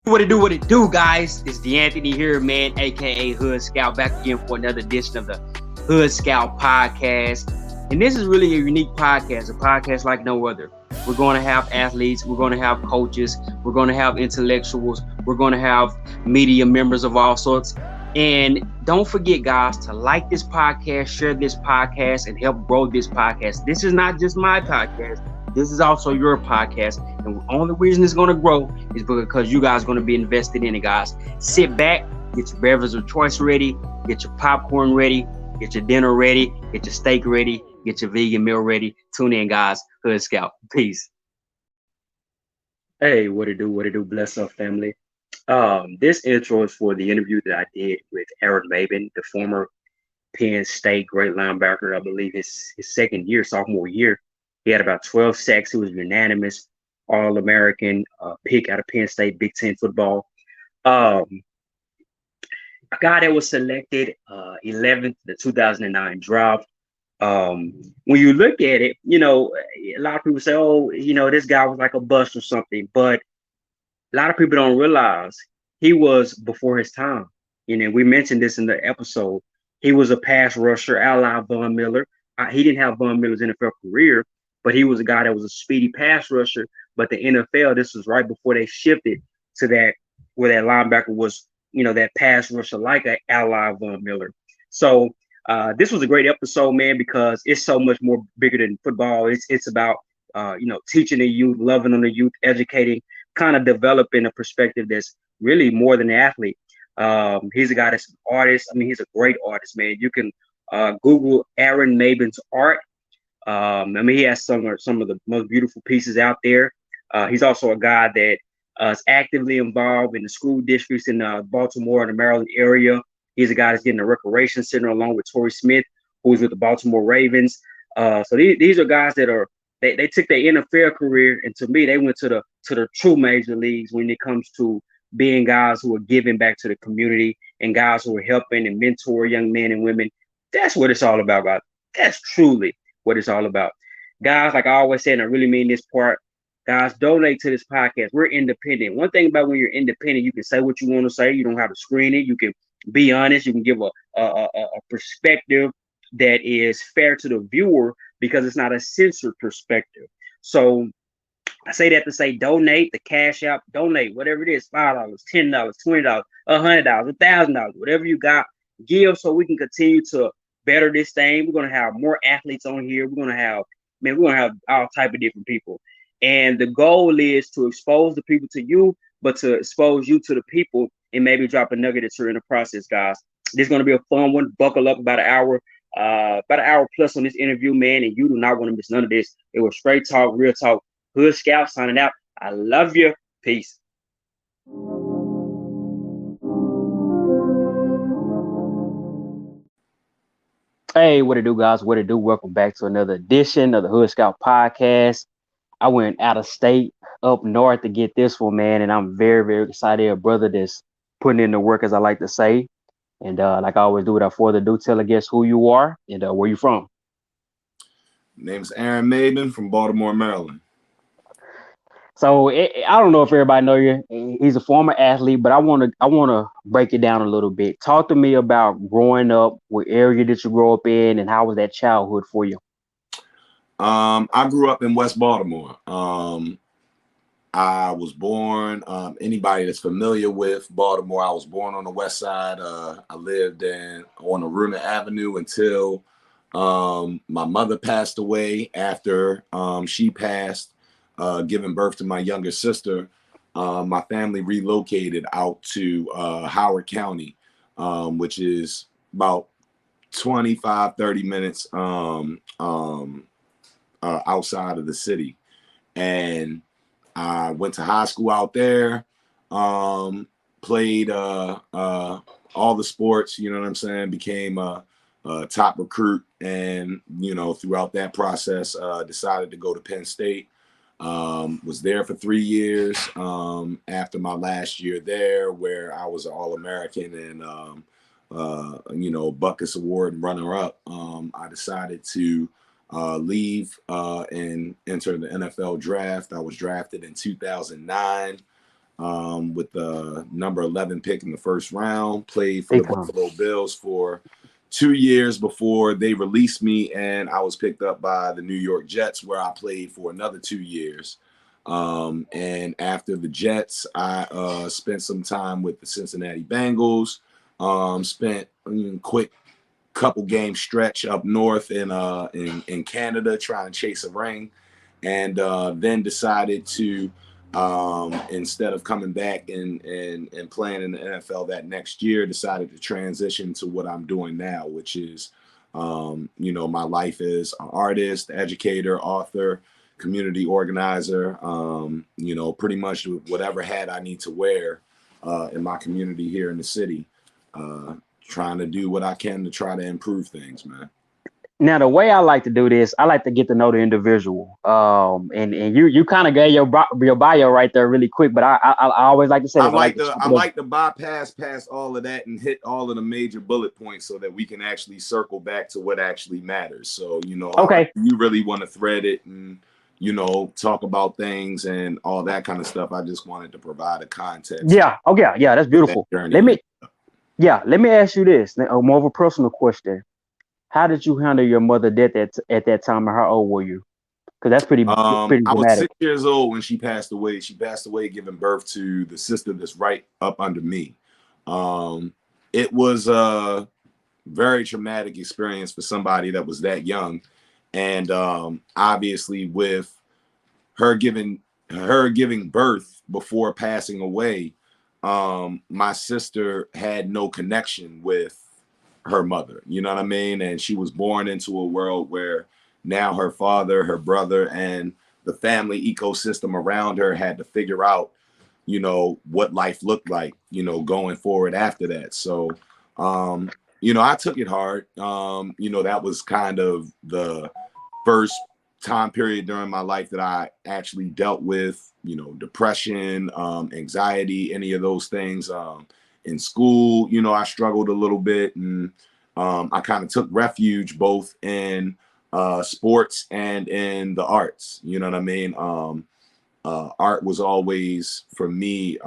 What it do, guys? It's D'Anthony here, man, aka Hood Scout, back again for another edition of the Hood Scout podcast. And this is really a unique podcast, a podcast like no other. We're going to have athletes, we're going to have coaches, we're going to have intellectuals, we're going to have media members of all sorts. And don't forget, guys, to like this podcast, share this podcast, and help grow this podcast. This is not just my podcast. This is also your podcast. And the only reason it's going to grow is because you guys are going to be invested in it, guys. Sit back, get your beverage of choice ready, get your popcorn ready, get your dinner ready, get your steak ready, get your vegan meal ready. Tune in, guys. Hood Scout. Peace. Hey, what it do, bless up, family. This intro is for the interview that I did with Aaron Maybin, the former Penn State great linebacker. I believe his second year, sophomore year. He had about 12 sacks. He was unanimous All American pick out of Penn State Big Ten football. Um, a guy that was selected 11th, the 2009 draft. When you look at it, a lot of people say, oh, this guy was like a bust or something. But a lot of people don't realize he was before his time. We mentioned this in the episode. He was a pass rusher, a la Von Miller. He didn't have Von Miller's NFL career, but he was a guy that was a speedy pass rusher. But the NFL, this was right before they shifted to that, where that linebacker was, that pass rusher like a la Von Miller. So this was a great episode, man, because it's so much more bigger than football. It's about, teaching the youth, loving on the youth, educating, kind of developing a perspective that's really more than an athlete. He's a guy that's an artist. I mean, he's a great artist, man. You can Google Aaron Maybin's art. He has some of the most beautiful pieces out there. He's also a guy that is actively involved in the school districts in Baltimore and the Maryland area. He's a guy that's getting a recreation center along with Torrey Smith, who's with the Baltimore Ravens. So these are guys that are they took their NFL career, and to me, they went to the true major leagues when it comes to being guys who are giving back to the community and guys who are helping and mentor young men and women. That's what it's all about, guys. That's truly what it's all about. Guys, like I always say, and I really mean this part, guys, donate to this podcast. We're independent. One thing about when you're independent, you can say what you want to say. You don't have to screen it. You can be honest. You can give a perspective that is fair to the viewer because it's not a censored perspective. So I say that to say donate, the cash out, donate, whatever it is, $5, $10, $20, $100, $1,000, whatever you got, give so we can continue to better this thing. We're gonna have more athletes on here. We're gonna have all type of different people. And the goal is to expose the people to you, but to expose you to the people and maybe drop a nugget or two in the process, guys. This is gonna be a fun one. Buckle up, about an hour plus on this interview, man, and you do not want to miss none of this. It was straight talk, real talk. Hood Scout signing out. I love you. Peace. Hey, what it do, guys? What it do? Welcome back to another edition of the Hood Scout podcast. I went out of state up north to get this one, man, and I'm very, very excited. A brother that's putting in the work, as I like to say. And like I always do, without further ado, tell a guest who you are and where you from. Name's Aaron Maybin from Baltimore, Maryland. So I don't know if everybody know you. He's a former athlete, but I want to break it down a little bit. Talk to me about growing up, what area did you grow up in, and how was that childhood for you? I grew up in West Baltimore. I was born. Anybody that's familiar with Baltimore, I was born on the west side. I lived on Aruna Avenue until my mother passed away. After she passed, giving birth to my younger sister, my family relocated out to Howard County, which is about 25, 30 minutes outside of the city. And I went to high school out there, played all the sports, you know what I'm saying, became a top recruit. And, throughout that process, decided to go to Penn State. Was there for 3 years after my last year there, where I was an All American and, Buckus Award runner-up. I decided to leave and enter the NFL draft. I was drafted in 2009. with the number 11 pick in the first round. Played for the Big time. Buffalo Bills for 2 years before they released me, and I was picked up by the New York Jets, where I played for another 2 years. And after the Jets, I spent some time with the Cincinnati Bengals. Spent a quick couple game stretch up north in Canada trying to chase a ring, and then decided to instead of coming back and playing in the NFL that next year, decided to transition to what I'm doing now, which is my life as an artist, educator, author, community organizer, pretty much whatever hat I need to wear in my community here in the city. Trying to do what I can to try to improve things, man. Now, the way I like to do this, I like to get to know the individual. And you kind of gave your bio right there really quick, but I always like to say I this. I like like to to chop I it up. like to bypass past all of that and hit all of the major bullet points so that we can actually circle back to what actually matters. So, however Okay. you really want to thread it and talk about things and all that kind of stuff. I just wanted to provide a context Yeah. Oh yeah. Yeah. That's what that beautiful. journey Let is. me. Yeah. Let me ask you this. More of a personal question. How did you handle your mother death at that time, and how old were you? Because that's pretty I was dramatic. 6 years old when she passed away. She passed away giving birth to the sister that's right up under me. Um, it was a very traumatic experience for somebody that was that young, and obviously with her giving birth before passing away, my sister had no connection with her mother. You know what I mean? And she was born into a world where now her father, her brother, and the family ecosystem around her had to figure out, what life looked like, going forward after that. So, I took it hard. That was kind of the first time period during my life that I actually dealt with, depression, anxiety, any of those things. In school, I struggled a little bit, and I kind of took refuge both in sports and in the arts. You know what I mean? Art was always for me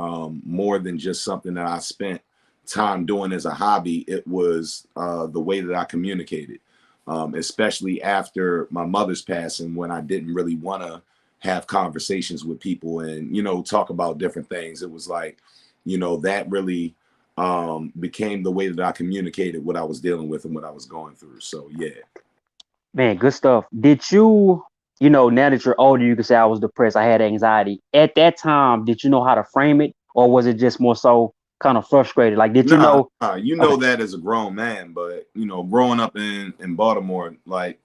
more than just something that I spent time doing as a hobby. It was the way that I communicated, especially after my mother's passing, when I didn't really want to have conversations with people and talk about different things. It was like that really became the way that I communicated what I was dealing with and what I was going through. So yeah. Man, good stuff. Did you, now that you're older, you can say I was depressed, I had anxiety. At that time, did you know how to frame it, or was it just more so kind of frustrated? Like, did you Nah, know? nah, Okay, that as a grown man, but growing up in Baltimore, like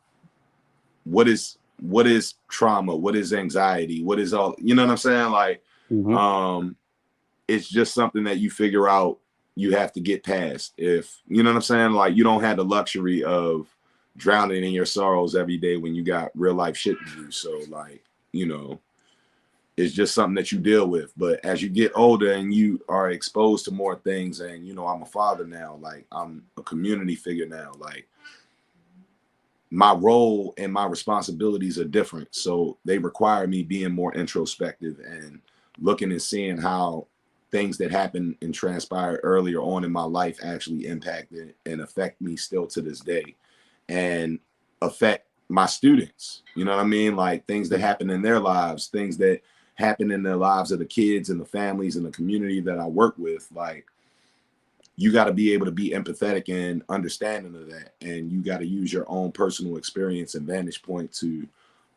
what is trauma? What is anxiety? What is all, you know what I'm saying? Like, hmm um, it's just something that you figure out you have to get past. If you know what I'm saying, like you don't have the luxury of drowning in your sorrows every day when you got real life shit to do. So like, you know, it's just something that you deal with. But as you get older and you are exposed to more things, and I'm a father now, like I'm a community figure now, like my role and my responsibilities are different. So they require me being more introspective and looking and seeing how things that happened and transpired earlier on in my life actually impacted and affect me still to this day and affect my students. You know what I mean? Like things that happen in their lives, things that happen in the lives of the kids and the families and the community that I work with. Like you got to be able to be empathetic and understanding of that, and you got to use your own personal experience and vantage point to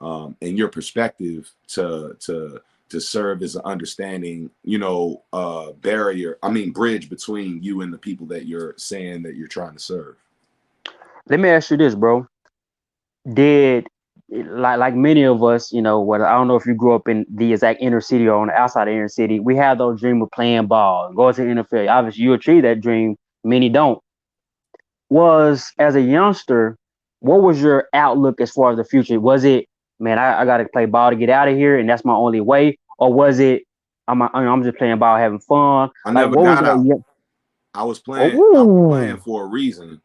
and your perspective to serve as an understanding, barrier, bridge between you and the people that you're saying that you're trying to serve. let me ask you this, bro. Did like many of us, whether I don't know if you grew up in the exact inner city or on the outside of the inner city, we have those dream of playing ball, going to the NFL. Obviously, you achieve that dream. Many don't. Was as a youngster, what was your outlook as far as the future? Was it, man, I got to play ball to get out of here, and that's my only way, or was it, I'm just playing ball, having fun? I Like, never what was got that? out. Yeah. I was playing Oh, for a reason,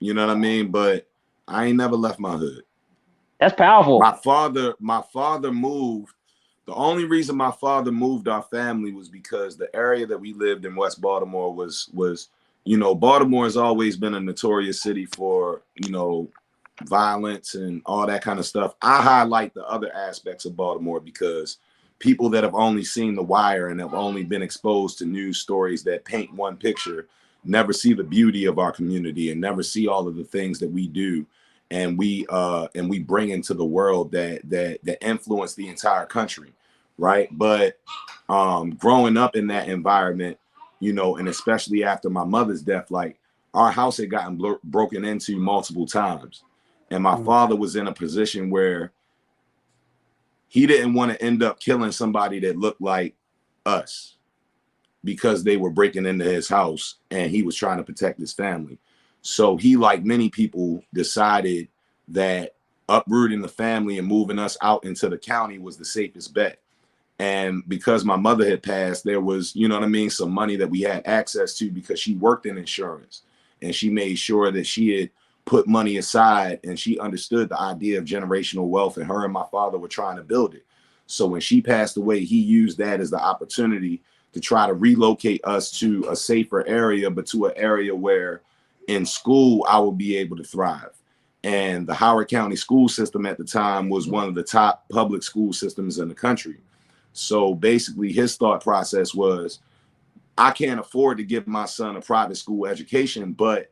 you know what I mean? But I ain't never left my hood. that's powerful. My father moved The only reason my father moved our family was because the area that we lived in, West Baltimore, was Baltimore has always been a notorious city for violence and all that kind of stuff. I highlight the other aspects of Baltimore because people that have only seen The Wire and have only been exposed to news stories that paint one picture never see the beauty of our community and never see all of the things that we do and we bring into the world that influence the entire country, right? But growing up in that environment, and especially after my mother's death, like our house had gotten broken into multiple times, and my Mm. father was in a position where he didn't want to end up killing somebody that looked like us because they were breaking into his house and he was trying to protect his family. So he, like many people, decided that uprooting the family and moving us out into the county was the safest bet. And because my mother had passed, there was, some money that we had access to because she worked in insurance and she made sure that she had put money aside and she understood the idea of generational wealth, and her and my father were trying to build it. So when she passed away, he used that as the opportunity to try to relocate us to a safer area, but to an area where in school I would be able to thrive. And the Howard County school system at the time was one of the top public school systems in the country. So basically his thought process was, I can't afford to give my son a private school education, but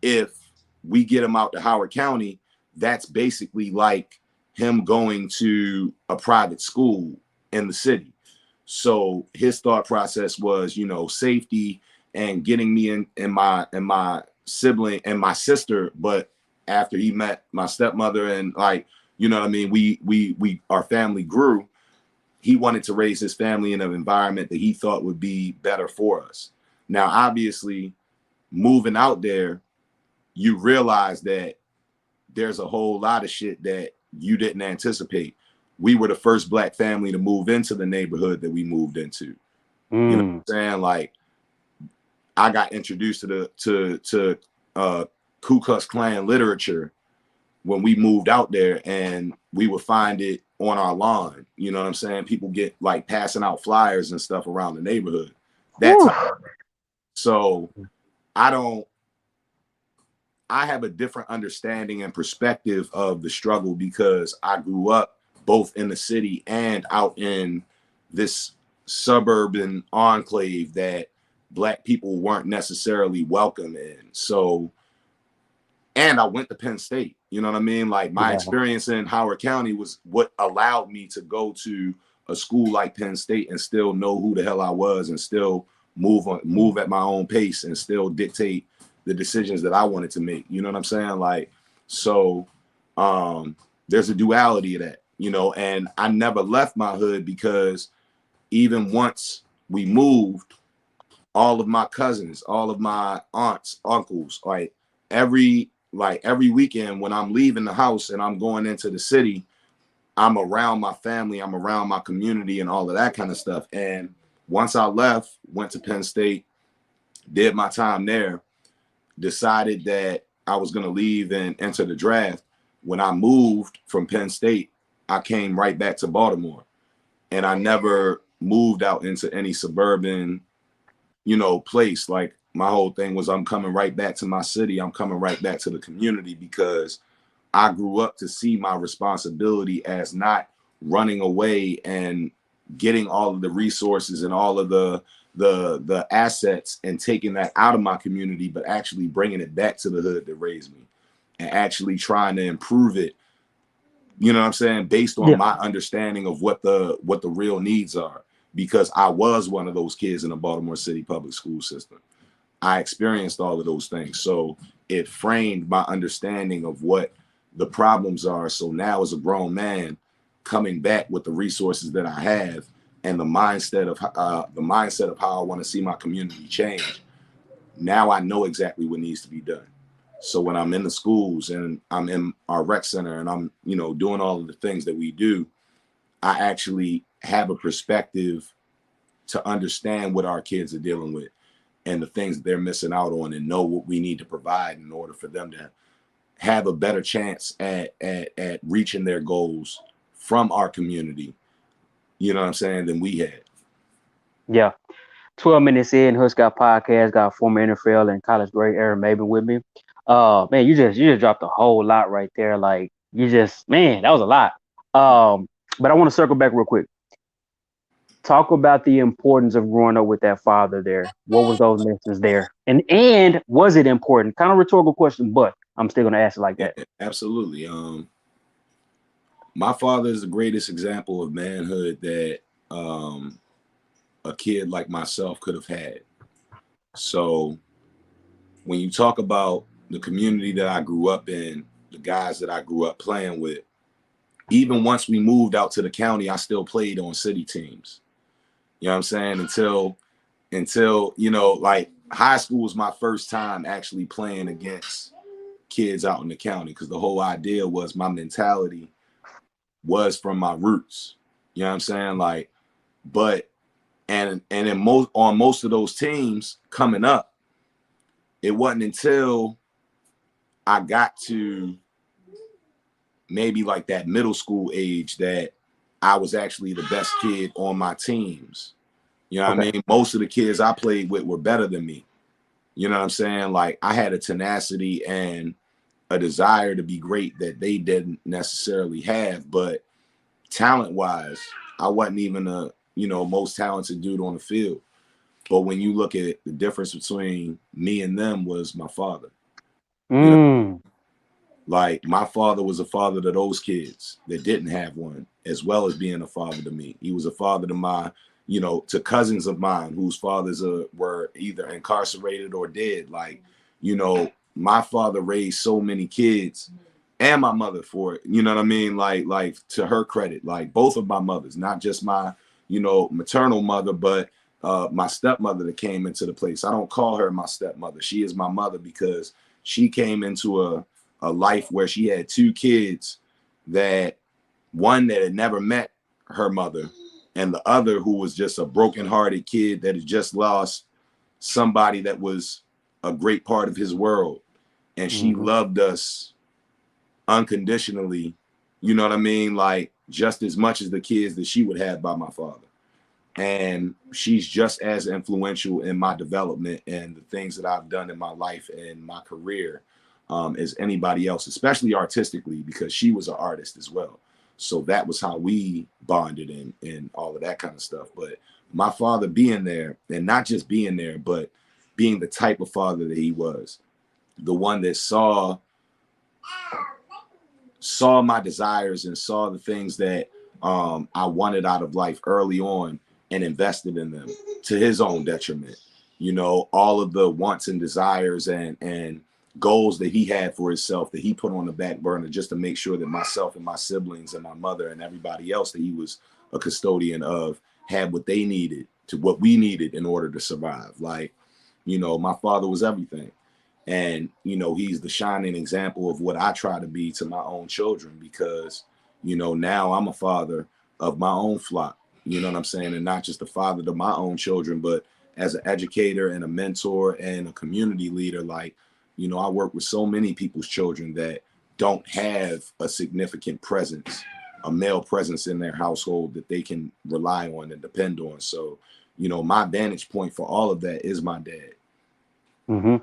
if we get him out to Howard County, that's basically like him going to a private school in the city. So his thought process was, safety and getting me and my sibling and my sister. But after he met my stepmother and we our family grew, he wanted to raise his family in an environment that he thought would be better for us. Now, obviously, moving out there, you realize that there's a whole lot of shit that you didn't anticipate. We were the first Black family to move into the neighborhood that we moved into. You know Mm. what I'm saying? Like, I got introduced to Ku Klux Klan literature when we moved out there, and we would find it on our lawn. You know what I'm saying? People get like passing out flyers and stuff around the neighborhood. That Whew. time. So I don't I have a different understanding and perspective of the struggle because I grew up both in the city and out in this suburban enclave that Black people weren't necessarily welcome in. So, and I went to Penn State, you know what I mean? Like my Yeah. experience in Howard County was what allowed me to go to a school like Penn State and still know who the hell I was and still move at my own pace and still dictate the decisions that I wanted to make. You know what I'm saying? Like, so there's a duality of that, and I never left my hood because even once we moved, all of my cousins, all of my aunts, uncles, every weekend when I'm leaving the house and I'm going into the city, I'm around my family, I'm around my community and all of that kind of stuff. And once I left, went to Penn State, did my time there, decided that I was going to leave and enter the draft. When I moved from Penn State, I came right back to Baltimore, and I never moved out into any suburban, place. Like my whole thing was, I'm coming right back to my city. I'm coming right back to the community because I grew up to see my responsibility as not running away and getting all of the resources and all of the assets and taking that out of my community, but actually bringing it back to the hood that raised me and actually trying to improve it. You know what I'm saying? Based on Yeah. my understanding of what the real needs are, because I was one of those kids in the Baltimore City public school system. I experienced all of those things. So it framed my understanding of what the problems are. So now as a grown man coming back with the resources that I have and the mindset of how I want to see my community change, now I know exactly what needs to be done. So when I'm in the schools and I'm in our rec center and I'm, doing all of the things that we do, I actually have a perspective to understand what our kids are dealing with and the things that they're missing out on, and know what we need to provide in order for them to have a better chance at reaching their goals from our community, you know what I'm saying, than we had. Yeah. 12 minutes in, Hush got podcast, got former NFL and college great Aaron Maybin with me. Man, you just dropped a whole lot right there. Like you just man, that was a lot. But I want to circle back real quick. Talk about the importance of growing up with that father there. What was those lessons there? And was it important? Kind of rhetorical question, but I'm still gonna ask it like Yeah, that. absolutely. My father is the greatest example of manhood that a kid like myself could have had. So when you talk about the community that I grew up in, the guys that I grew up playing with, even once we moved out to the county, I still played on city teams. You know what I'm saying? Until like high school was my first time actually playing against kids out in the county, because the whole idea was my mentality was from my roots. You know what I'm saying? Like, but and in most of those teams coming up, it wasn't until I got to maybe like that middle school age that I was actually the best kid on my teams. You know what Okay. I mean? Most of the kids I played with were better than me. You know what I'm saying? Like I had a tenacity and a desire to be great that they didn't necessarily have, but talent wise, I wasn't even a, most talented dude on the field. But when you look at the difference between me and them was my father. You know, Mm. like my father was a father to those kids that didn't have one, as well as being a father to me. He was a father to my, to cousins of mine whose fathers were either incarcerated or dead. Like, my father raised so many kids, and my mother for it. You know what I mean? Like to her credit, like both of my mothers, not just my, maternal mother, but my stepmother that came into the place. I don't call her my stepmother. She is my mother because she came into a life where she had two kids, that one that had never met her mother, and the other who was just a broken-hearted kid that had just lost somebody that was a great part of his world. And she Hmm. loved us unconditionally, you know what I mean? Like just as much as the kids that she would have by my father. And she's just as influential in my development and the things that I've done in my life and my career, as anybody else, especially artistically, because she was an artist as well. So that was how we bonded and all of that kind of stuff. But my father being there, and not just being there, but being the type of father that he was, the one that saw my desires and saw the things that I wanted out of life early on and invested in them to his own detriment. All of the wants and desires and goals that he had for himself that he put on the back burner just to make sure that myself and my siblings and my mother and everybody else that he was a custodian of had what they needed to what we needed in order to survive. Like, my father was everything. And, he's the shining example of what I try to be to my own children, because, now I'm a father of my own flock, you know what I'm saying? And not just a father to my own children, but as an educator and a mentor and a community leader. Like, I work with so many people's children that don't have a significant presence, a male presence in their household that they can rely on and depend on. So, my vantage point for all of that is my dad. Hmm.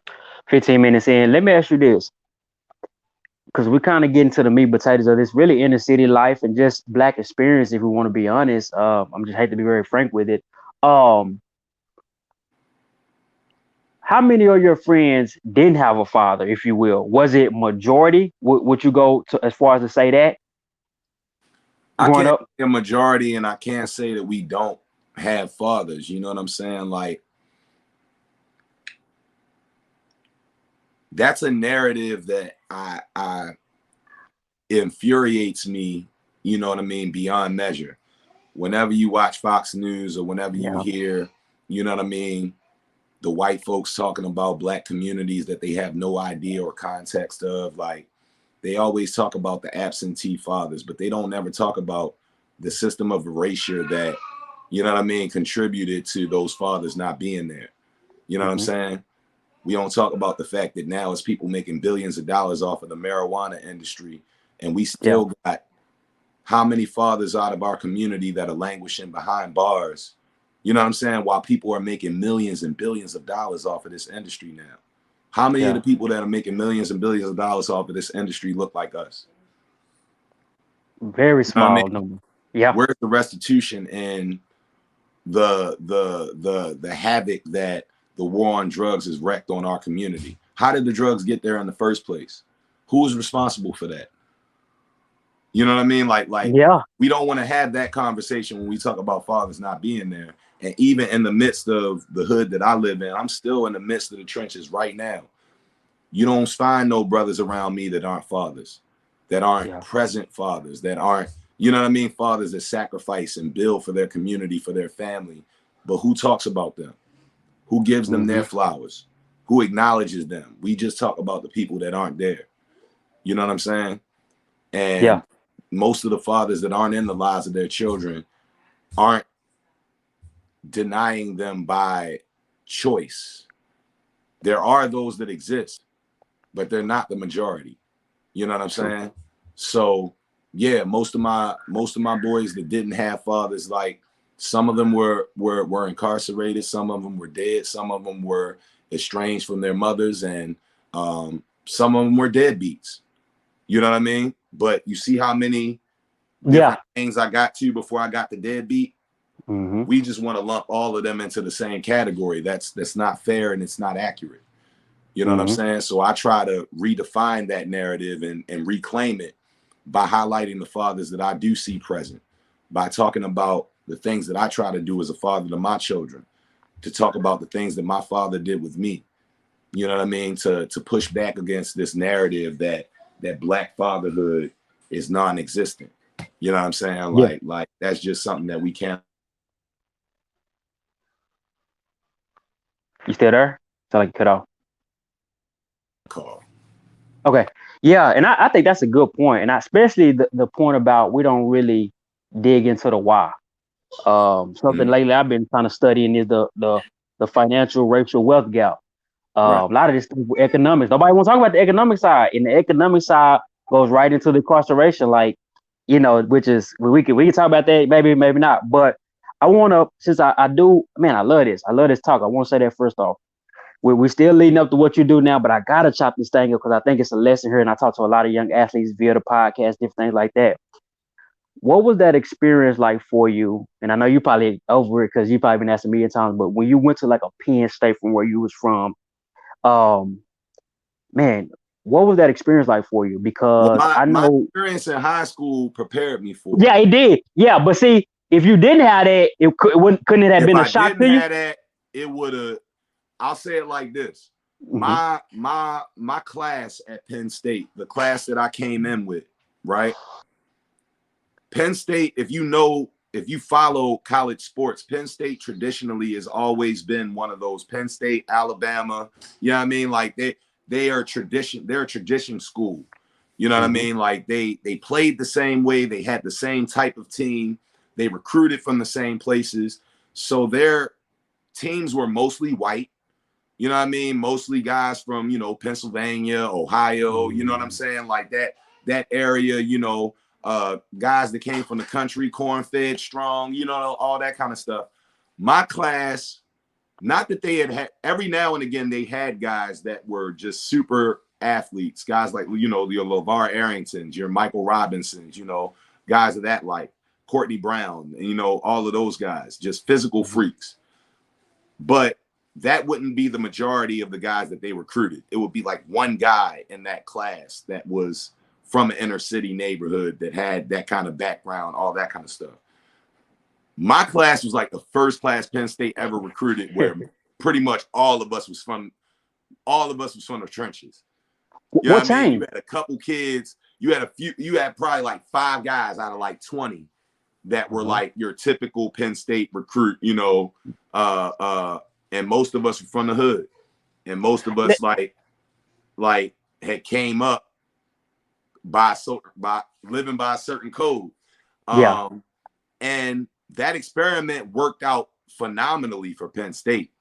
15 minutes in. Let me ask you this, because we kind of get into the meat and potatoes of this really inner city life and just black experience. If we want to be honest, I'm just hate to be very frank with it. Um, how many of your friends didn't have a father, if you will? Was it majority? Would you go to as far as to say that I growing can't up? say a majority, and I can't say that we don't have fathers. You know what I'm saying? Like, that's a narrative that I infuriates me, you know what I mean, beyond measure. Whenever you watch Fox News or whenever you Yeah. hear, you know what I mean, the white folks talking about black communities that they have no idea or context of, like they always talk about the absentee fathers, but they don't ever talk about the system of erasure that, you know what I mean, contributed to those fathers not being there. You know what I'm Hmm. saying? We don't talk about the fact that now it's people making billions of dollars off of the marijuana industry, and we Yeah. still got how many fathers out of our community that are languishing behind bars, you know what I'm saying, while people are making millions and billions of dollars off of this industry now? How many of Yeah. the people that are making millions and billions of dollars off of this industry look like us? Very You know what I small mean? number. Yeah. Where's the restitution and the havoc that the war on drugs has wreaked on our community? How did the drugs get there in the first place? Who was responsible for that? You know what I mean? Like Yeah. we don't want to have that conversation when we talk about fathers not being there. And even in the midst of the hood that I live in, I'm still in the midst of the trenches right now. You don't find no brothers around me that aren't fathers, that aren't Yeah. present fathers, that aren't, you know what I mean, fathers that sacrifice and build for their community, for their family. But who talks about them? Who gives them Hmm. their flowers? Who acknowledges them? We just talk about the people that aren't there. You know what I'm saying? Yeah. And most of the fathers that aren't in the lives of their children aren't denying them by choice. There are those that exist, but they're not the majority. You know what I'm True. saying? So yeah, most of my boys that didn't have fathers, like some of them were incarcerated, some of them were dead, some of them were estranged from their mothers, and some of them were deadbeats. You know what I mean? But you see how many Yeah. different things I got to before I got the deadbeat? Hmm. We just want to lump all of them into the same category. That's not fair and it's not accurate. You know what I'm Hmm. saying? So I try to redefine that narrative and reclaim it by highlighting the fathers that I do see present, by talking about the things that I try to do as a father to my children, to talk about the things that my father did with me. You know what I mean? To push back against this narrative that black fatherhood is non-existent. You know what I'm saying? Yeah. Like that's just something that we can't You still there? Sound like you cut off. call. Okay. Yeah, and I think that's a good point, and especially the point about we don't really dig into the why. Something Mhm. lately I've been kind of studying is the financial racial wealth gap. Right. A lot of this stuff with economics. Nobody wants to talk about the economic side, and the economic side goes right into the incarceration, like which is we can talk about that, maybe not. But I want to, since I do, man, I love this talk. I want to say that first off. We're still leading up to what you do now, but I gotta chop this thing up because I think it's a lesson here, and I talk to a lot of young athletes via the podcast, different things like that. What was that experience like for you? And I know you probably over it because you probably been asked a million times, but when you went to like a Penn State from where you was from, um, man, what was that experience like for you? Well, Because my I my know, experience in high school prepared me for it. yeah, it did, yeah, but see, if you didn't have that, couldn't it have If been a I shock didn't to you? have that, it would have. I'll say it like this: Hmm. my class at Penn State, the class that I came in with, right? Penn State, if you follow college sports, Penn State traditionally has always been one of those. Penn State, Alabama, you know what I mean? Like they are tradition, they're a tradition school. You know what I Hmm. mean? Like they played the same way, they had the same type of team, they recruited from the same places. So their teams were mostly white. You know what I mean? Mostly guys from, Pennsylvania, Ohio, you know what I'm Hmm. saying? Like that area, guys that came from the country, corn-fed, strong, all that kind of stuff. My class, not that they had every now and again they had guys that were just super athletes, guys like your LeVar Arringtons, your Michael Robinsons, guys of that like Courtney Brown, and all of those guys, just physical Hmm. freaks. But that wouldn't be the majority of the guys that they recruited. It would be like one guy in that class that was from an inner city neighborhood that had that kind of background, all that kind of stuff. My class was like the first class Penn State ever recruited where pretty much all of us was from the trenches. You know What what I mean? You changed? had a couple kids, you had probably like 5 guys out of like 20 that were Uh-huh. like your typical Penn State recruit, uh, uh, and most of us were from the hood, and most of us like had came up by living by a certain code, Yeah. um, and that experiment worked out phenomenally for Penn State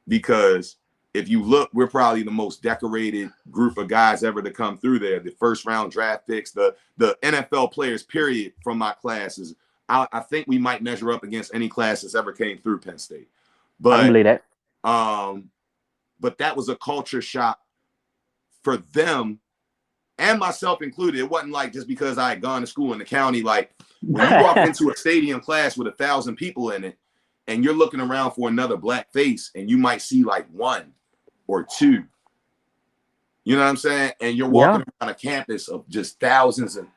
because if you look, we're probably the most decorated group of guys ever to come through there. The first round draft picks, the NFL players, period, from my classes. I think we might measure up against any class that's ever came through Penn State. I can But believe that. but that was a culture shock for them and myself included. It wasn't like just because I had gone to school in the county. Like when you walk into a stadium class with 1,000 people in it, and you're looking around for another black face, and you might see like one or two. You know what I'm saying? And you're walking around a campus of just thousands and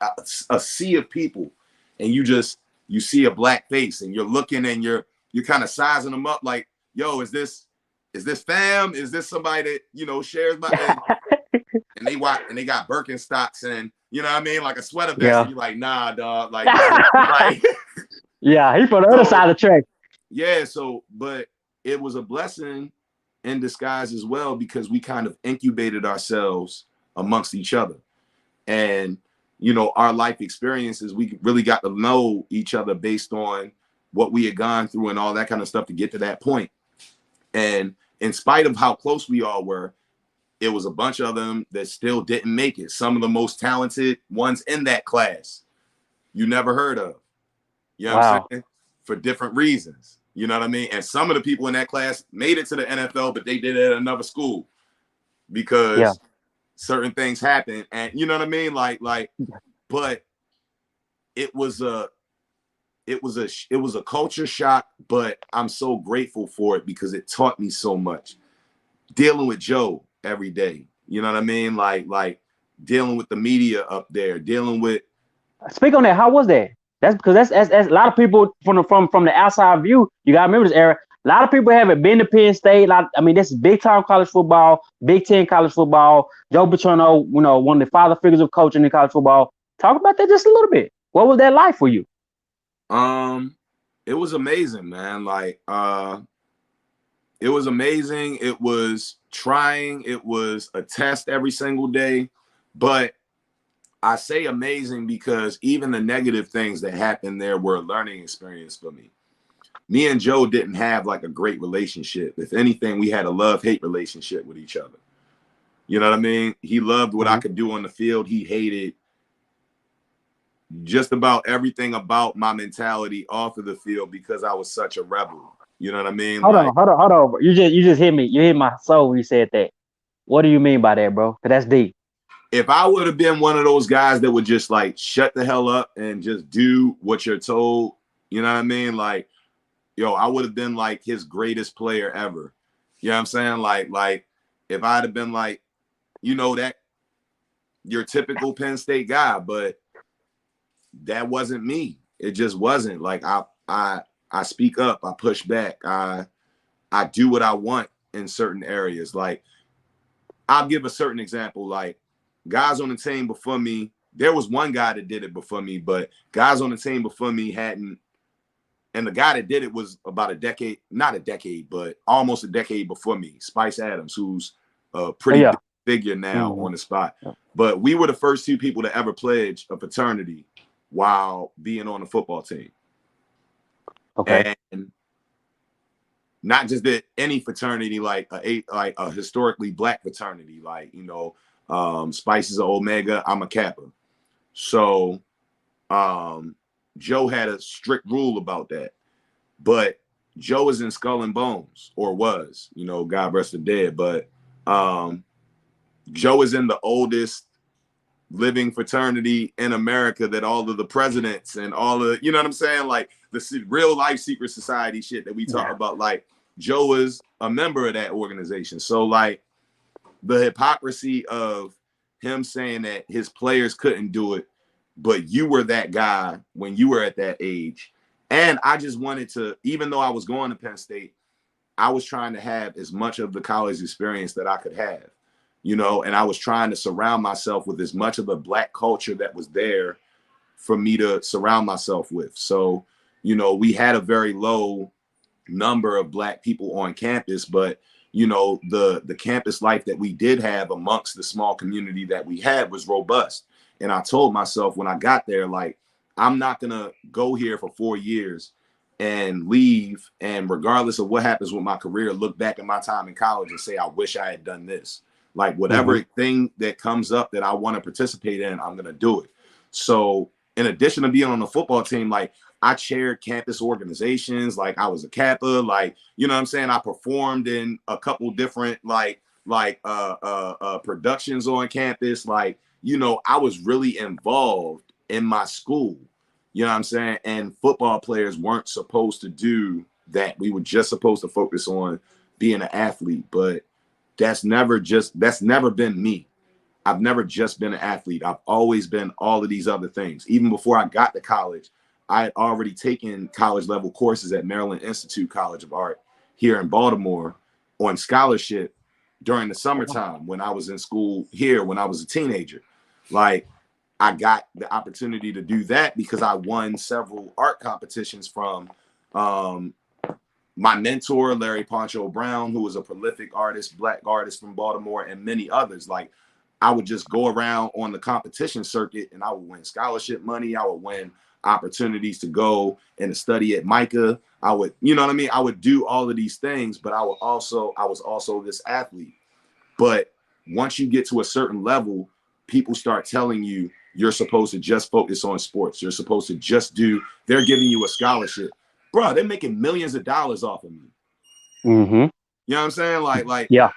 a sea of people, and you see a black face, and you're looking and you're kind of sizing them up like, yo, is this fam? Is this somebody that shares my and they got Birkenstocks and you know what I mean, like a sweater vest, and you're like, nah, dog, like, like yeah, he's from the other side of the track. Yeah, but it was a blessing in disguise as well, because we kind of incubated ourselves amongst each other. And, our life experiences, we really got to know each other based on what we had gone through and all that kind of stuff to get to that point. And in spite of how close we all were, it was a bunch of them that still didn't make it. Some of the most talented ones in that class you never heard of. You know what I'm saying? For different reasons. You know what I mean? And some of the people in that class made it to the NFL, but they did it at another school because certain things happened. And you know what I mean? Like, but it was a culture shock, but I'm so grateful for it because it taught me so much. Dealing with Joe every day. You know what I mean? Like dealing with the media up there, dealing with. Speak on that. How was that? That's because that's a lot of people from the outside view. You gotta remember this era. A lot of people haven't been to Penn State. This is big time college football, Big Ten college football. Joe Paterno, one of the father figures of coaching in college football. Talk about that just a little bit. What was that like for you? It was amazing, man. Like, it was amazing. It was trying. It was a test every single day, but I say amazing because even the negative things that happened there were a learning experience for me. Me and Joe didn't have like a great relationship. If anything, we had a love-hate relationship with each other. You know what I mean? He loved what I could do on the field. He hated just about everything about my mentality off of the field because I was such a rebel. You know what I mean? Hold on. You just hit me. You hit my soul when you said that. What do you mean by that, bro? Because that's deep. If I would have been one of those guys that would just like shut the hell up and just do what you're told, you know what I mean? Like, I would have been like his greatest player ever. You know what I'm saying? Like if I'd have been like, that your typical Penn State guy, but that wasn't me. It just wasn't. Like I speak up, I push back, I do what I want in certain areas. Like I'll give a certain example, like guys on the team before me, there was one guy that did it before me, but guys on the team before me hadn't. And the guy that did it was about not a decade, but almost a decade before me, Spice Adams, who's a pretty big figure now on the spot. Yeah. But we were the first two people to ever pledge a fraternity while being on the football team. Okay. And not just that any fraternity, like a historically black fraternity, like, Spice is an Omega, I'm a Kappa. So Joe had a strict rule about that. But Joe is in Skull and Bones, or was, God rest the dead. But Joe is in the oldest living fraternity in America that all of the presidents and all of, you know what I'm saying? Like the real life secret society shit that we talk about. Like Joe is a member of that organization. So like the hypocrisy of him saying that his players couldn't do it, but you were that guy when you were at that age. And I just wanted to, even though I was going to Penn State, I was trying to have as much of the college experience that I could have, and I was trying to surround myself with as much of the black culture that was there for me to surround myself with. So, we had a very low number of black people on campus, but, the campus life that we did have amongst the small community that we had was robust. And I told myself when I got there, like, I'm not going to go here for 4 years and leave, and regardless of what happens with my career, look back at my time in college and say, I wish I had done this. Like whatever thing that comes up that I want to participate in, I'm gonna do it. So in addition to being on the football team, like I chaired campus organizations, like I was a Kappa, like, you know what I'm saying? I performed in a couple different productions on campus. Like, you know, I was really involved in my school. You know what I'm saying? And football players weren't supposed to do that. We were just supposed to focus on being an athlete. But that's never been me. I've never just been an athlete. I've always been all of these other things. Even before I got to college, I had already taken college level courses at Maryland Institute College of Art here in Baltimore on scholarship during the summertime when I was in school here when I was a teenager. Like, I got the opportunity to do that because I won several art competitions from my mentor, Larry Poncho Brown, who was a prolific artist, Black artist from Baltimore, and many others. Like, I would just go around on the competition circuit and I would win scholarship money. I would win opportunities to go and to study at Micah. I would, you know what I mean? I would do all of these things, but I was also this athlete. But once you get to a certain level, people start telling you you're supposed to just focus on sports. You're supposed to just they're giving you a scholarship. Bro, they're making millions of dollars off of me. You know what I'm saying? Yeah.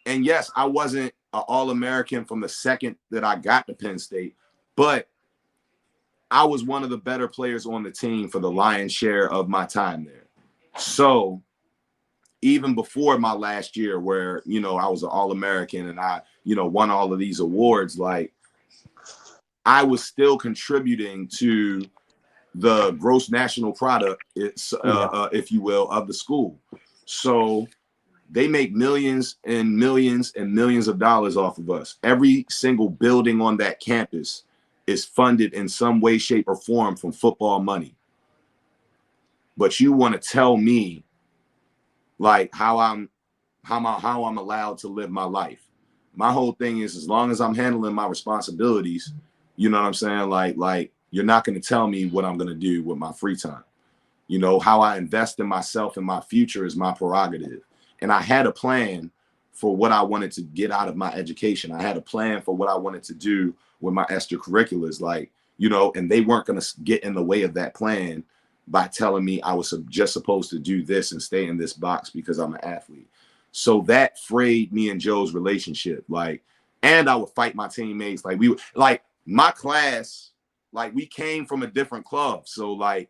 And yes, I wasn't an All American from the second that I got to Penn State, but I was one of the better players on the team for the lion's share of my time there. So even before my last year where, you know, I was an All American and I, you know, won all of these awards, like I was still contributing to the gross national product, if you will, of the school. So they make millions and millions and millions of dollars off of us. Every single building on that campus is funded in some way, shape, or form from football money. But you want to tell me like how I'm allowed to live my life. My whole thing is as long as I'm handling my responsibilities, you know what I'm saying? Like you're not going to tell me what I'm going to do with my free time. You know, how I invest in myself and my future is my prerogative. And I had a plan for what I wanted to get out of my education. I had a plan for what I wanted to do with my extracurriculars, like, you know, and they weren't going to get in the way of that plan by telling me I was just supposed to do this and stay in this box because I'm an athlete. So that frayed me and Joe's relationship. Like, and I would fight my teammates. Like my class, like we came from a different club. So like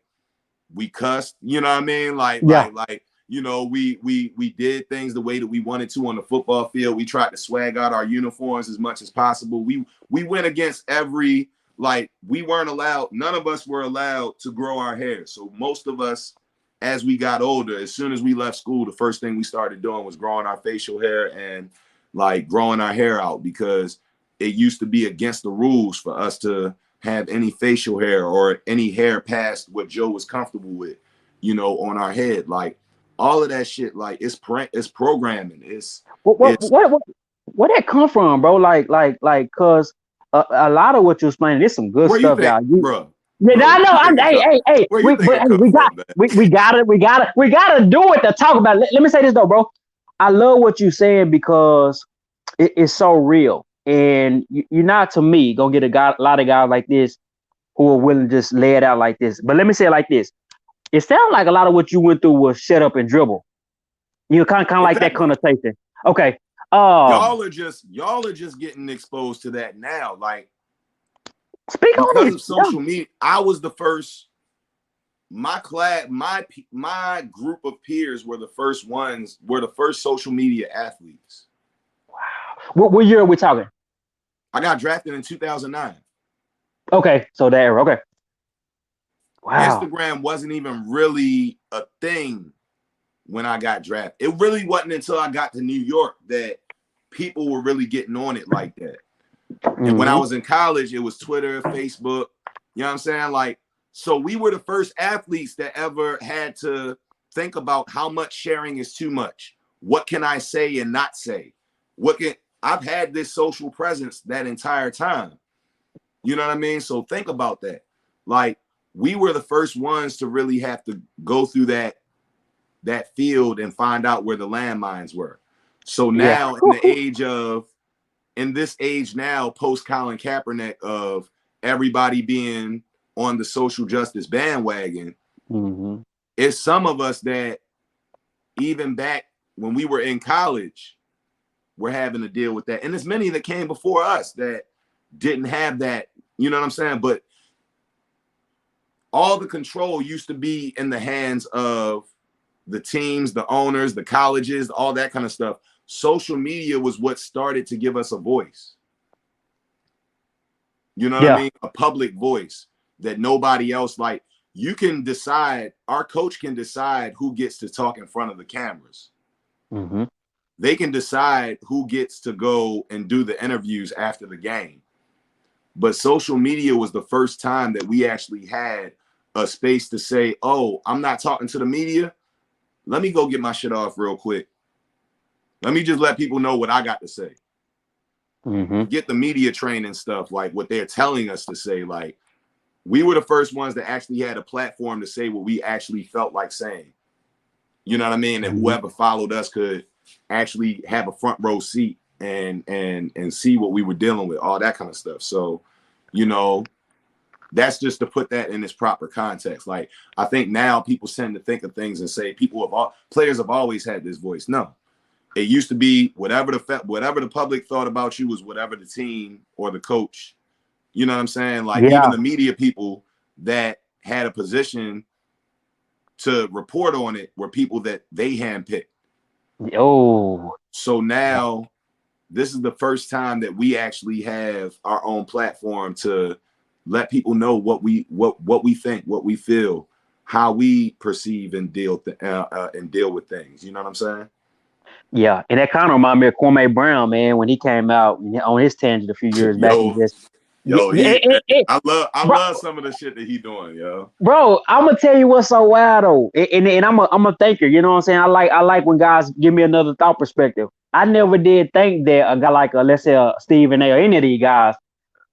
we cussed, you know what I mean? Like, you know, we did things the way that we wanted to on the football field. We tried to swag out our uniforms as much as possible. We went against every, like, we weren't allowed, none of us were allowed to grow our hair. So most of us, as we got older, as soon as we left school, the first thing we started doing was growing our facial hair and like growing our hair out because it used to be against the rules for us to have any facial hair or any hair past what Joe was comfortable with, you know, on our head. Like all of that shit, like it's programming. It's where that come from, bro? Cause a lot of what you're explaining, there's some good where you stuff, think, y'all. bro? Yeah, I know. Hey. Where you think it come from, man? We gotta do it to talk about it. Let me say this though, bro. I love what you're saying because it's so real, and you're not to me gonna get a lot of guys like this who are willing to just lay it out like this. But let me say it like this: it sounds like a lot of what you went through was shut up and dribble. You kind of like that Exactly. connotation. Okay. Y'all are just getting exposed to that now. Like, speak on because it. of social media, I was the first. My class, my group of peers were the first social media athletes. What year are we talking? I got drafted in 2009. Okay, so there. Okay. Wow. Instagram wasn't even really a thing when I got drafted. It really wasn't until I got to New York that people were really getting on it like that. And when I was in college, it was Twitter, Facebook. You know what I'm saying? Like, so we were the first athletes that ever had to think about how much sharing is too much. What can I say and not say? I've had this social presence that entire time. You know what I mean? So think about that. Like, we were the first ones to really have to go through that field and find out where the landmines were. So Yeah. now in this age now, post Colin Kaepernick, of everybody being on the social justice bandwagon, Mm-hmm. it's some of us that even back when we were in college, we're having to deal with that. And there's many that came before us that didn't have that, you know what I'm saying? But all the control used to be in the hands of the teams, the owners, the colleges, all that kind of stuff. Social media was what started to give us a voice. You know what I Yeah. mean? A public voice that nobody else, like, you can decide, our coach can decide who gets to talk in front of the cameras. Mm-hmm. They can decide who gets to go and do the interviews after the game. But social media was the first time that we actually had a space to say, oh, I'm not talking to the media. Let me go get my shit off real quick. Let me just let people know what I got to say. Mm-hmm. Get the media training stuff, like what they're telling us to say. Like, we were the first ones that actually had a platform to say what we actually felt like saying. You know what I mean? And Mm-hmm. whoever followed us could actually have a front row seat and see what we were dealing with, all that kind of stuff. So, you know, that's just to put that in its proper context. Like, I think now people tend to think of things and say players have always had this voice. No, it used to be whatever the public thought about you was whatever the team or the coach. You know what I'm saying? Like, even Yeah. the media people that had a position to report on it were people that they handpicked. Oh. So now this is the first time that we actually have our own platform to let people know what we think, what we feel, how we perceive and deal with things. You know what I'm saying? Yeah. And that kind of reminded me of Kwame Brown, man, when he came out on his tangent a few years back and yo, just yeah, yo, he. I bro, love some of the shit that he doing, yo. bro, I'm gonna tell you what's so wild though, and I'm a thinker. You know what I'm saying? I like when guys give me another thought perspective. I never did think that a guy like let's say Stephen A. or any of these guys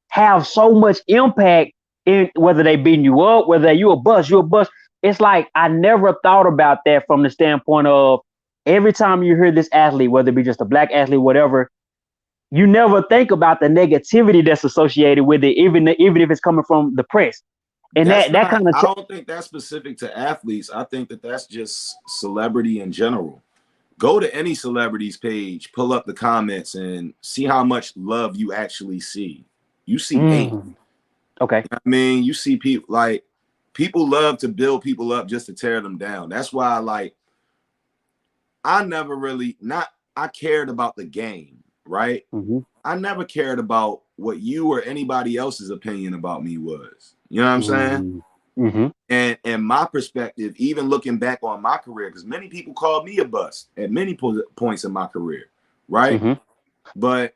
have so much impact in whether they beating you up, whether you a bust, you a bust. It's like I never thought about that from the standpoint of every time you hear this athlete, whether it be just a black athlete, whatever, you never think about the negativity that's associated with it, even if it's coming from the press. And That's that not. kind of I don't think that's specific to athletes. I think that that's just celebrity in general. Go to any celebrity's page, pull up the comments, and see how much love you actually see. You see hate. okay. I mean, you see people love to build people up just to tear them down. That's why, like, I never really not I cared about the game, right? Mm-hmm. I never cared about what you or anybody else's opinion about me was. You know what I'm saying? Mm-hmm. Mm-hmm. And my perspective, even looking back on my career, because many people called me a bust at many points in my career, right? Mm-hmm. But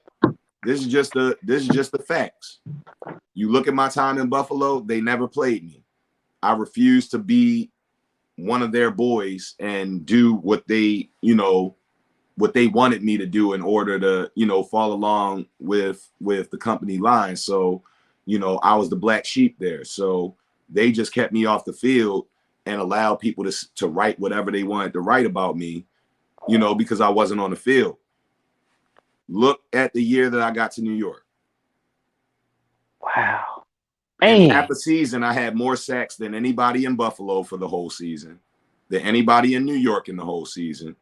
this is just the facts. You look at my time in Buffalo, they never played me. I refused to be one of their boys and do what they wanted me to do in order to, fall along with the company line. So, I was the black sheep there. So they just kept me off the field and allowed people to write whatever they wanted to write about me, because I wasn't on the field. Look at the year that I got to New York. Wow. In Man. half a season, I had more sacks than anybody in Buffalo for the whole season, than anybody in New York in the whole season.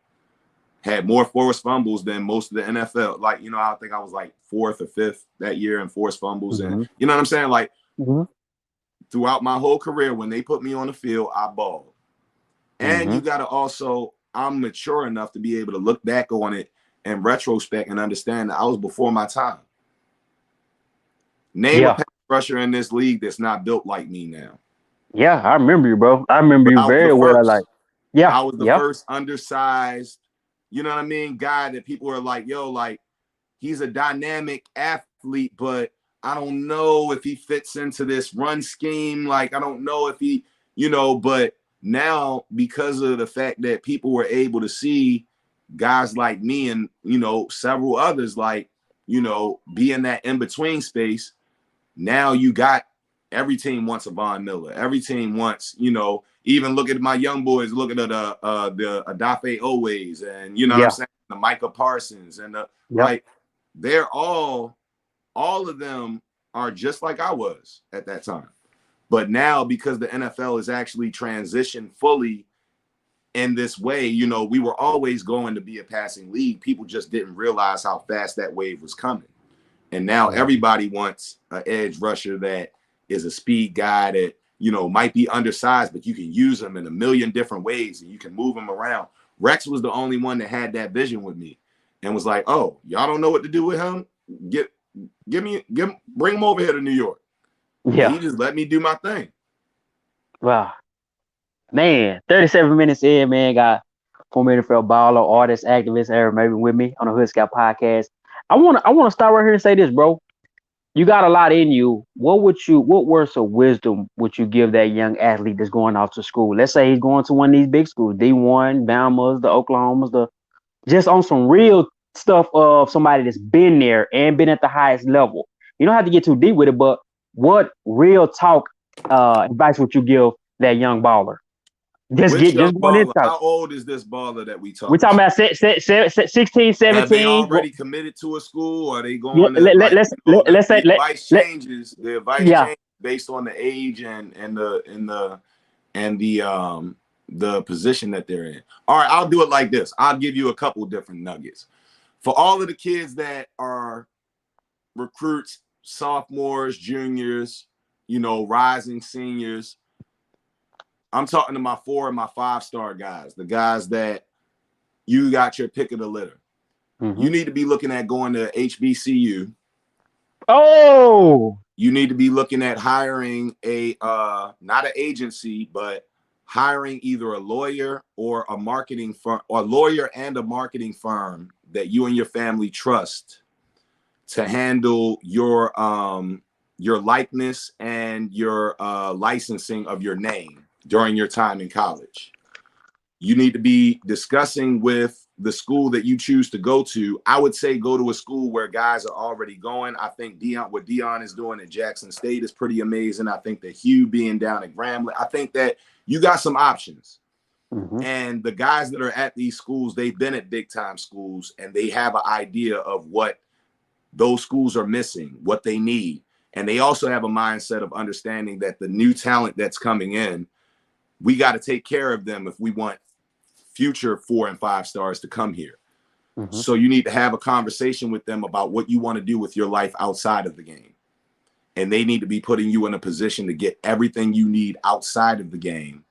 Had more forced fumbles than most of the NFL. Like, I think I was like fourth or fifth that year in forced fumbles. And Mm-hmm. you know what I'm saying? Like, Mm-hmm. throughout my whole career, when they put me on the field, I balled. And Mm-hmm. you got to also, I'm mature enough to be able to look back on it in retrospect and understand that I was before my time. Name a Yeah. pass rusher in this league that's not built like me now. Yeah. I remember you, bro. I remember But you I was the very well. Like, first. yeah. I was the Yeah. first undersized, you know what I mean, guy that people are like, yo, like, he's a dynamic athlete, but I don't know if he fits into this run scheme. Like, I don't know if he, but now because of the fact that people were able to see guys like me and, several others, like, be in that in-between space, now you got Every team wants a Von Miller. Every team wants, even look at my young boys, look at the Adafe Owes and, what I'm Yeah. saying, the Micah Parsons and Yep. they're all of them are just like I was at that time. But now, because the NFL is actually transitioned fully in this way, we were always going to be a passing league. People just didn't realize how fast that wave was coming. And now everybody wants an edge rusher that is a speed guy that, might be undersized, but you can use him in a million different ways and you can move him around. Rex was the only one that had that vision with me and was like, oh, y'all don't know what to do with him? Bring him over here to New York. And Yeah. he just let me do my thing. Wow. Man, 37 minutes in, man. Got former NFL baller, artist, activist, Aaron maybe with me on the Hood Scout podcast. I wanna start right here and say this, bro. You got a lot in you. What words of wisdom would you give that young athlete that's going off to school? Let's say he's going to one of these big schools, D1, Bama's, the Oklahomas, the just on some real stuff of somebody that's been there and been at the highest level. You don't have to get too deep with it, but what real talk advice would you give that young baller? Which young Just going in baller? talk. How old is this baller that we We're talking talking about? about 16, Have they 17. already committed to a school? Or are they Yeah, going to let's the say advice changes. The advice yeah. changes based on the age and the position that they're in. All right, I'll do it like this. I'll give you a couple different nuggets. For all of the kids that are recruits, sophomores, juniors, rising seniors, I'm talking to my 4 and my 5-star guys, the guys that you got your pick of the litter. Mm-hmm. You need to be looking at going to HBCU. Oh, You need to be looking at hiring not an agency, but hiring either a lawyer or a marketing firm, or a lawyer and a marketing firm that you and your family trust to handle your likeness and your licensing of your name during your time in college. You need to be discussing with the school that you choose to go to. I would say go to a school where guys are already going. I think what Dion is doing at Jackson State is pretty amazing. I think that Hugh being down at Grambling, I think that you got some options. mm-hmm. And the guys that are at these schools, they've been at big time schools and they have an idea of what those schools are missing, what they need. And they also have a mindset of understanding that the new talent that's coming in, we got to take care of them if we want future 4 and 5 stars to come here. Mm-hmm. So you need to have a conversation with them about what you want to do with your life outside of the game. And they need to be putting you in a position to get everything you need outside of the game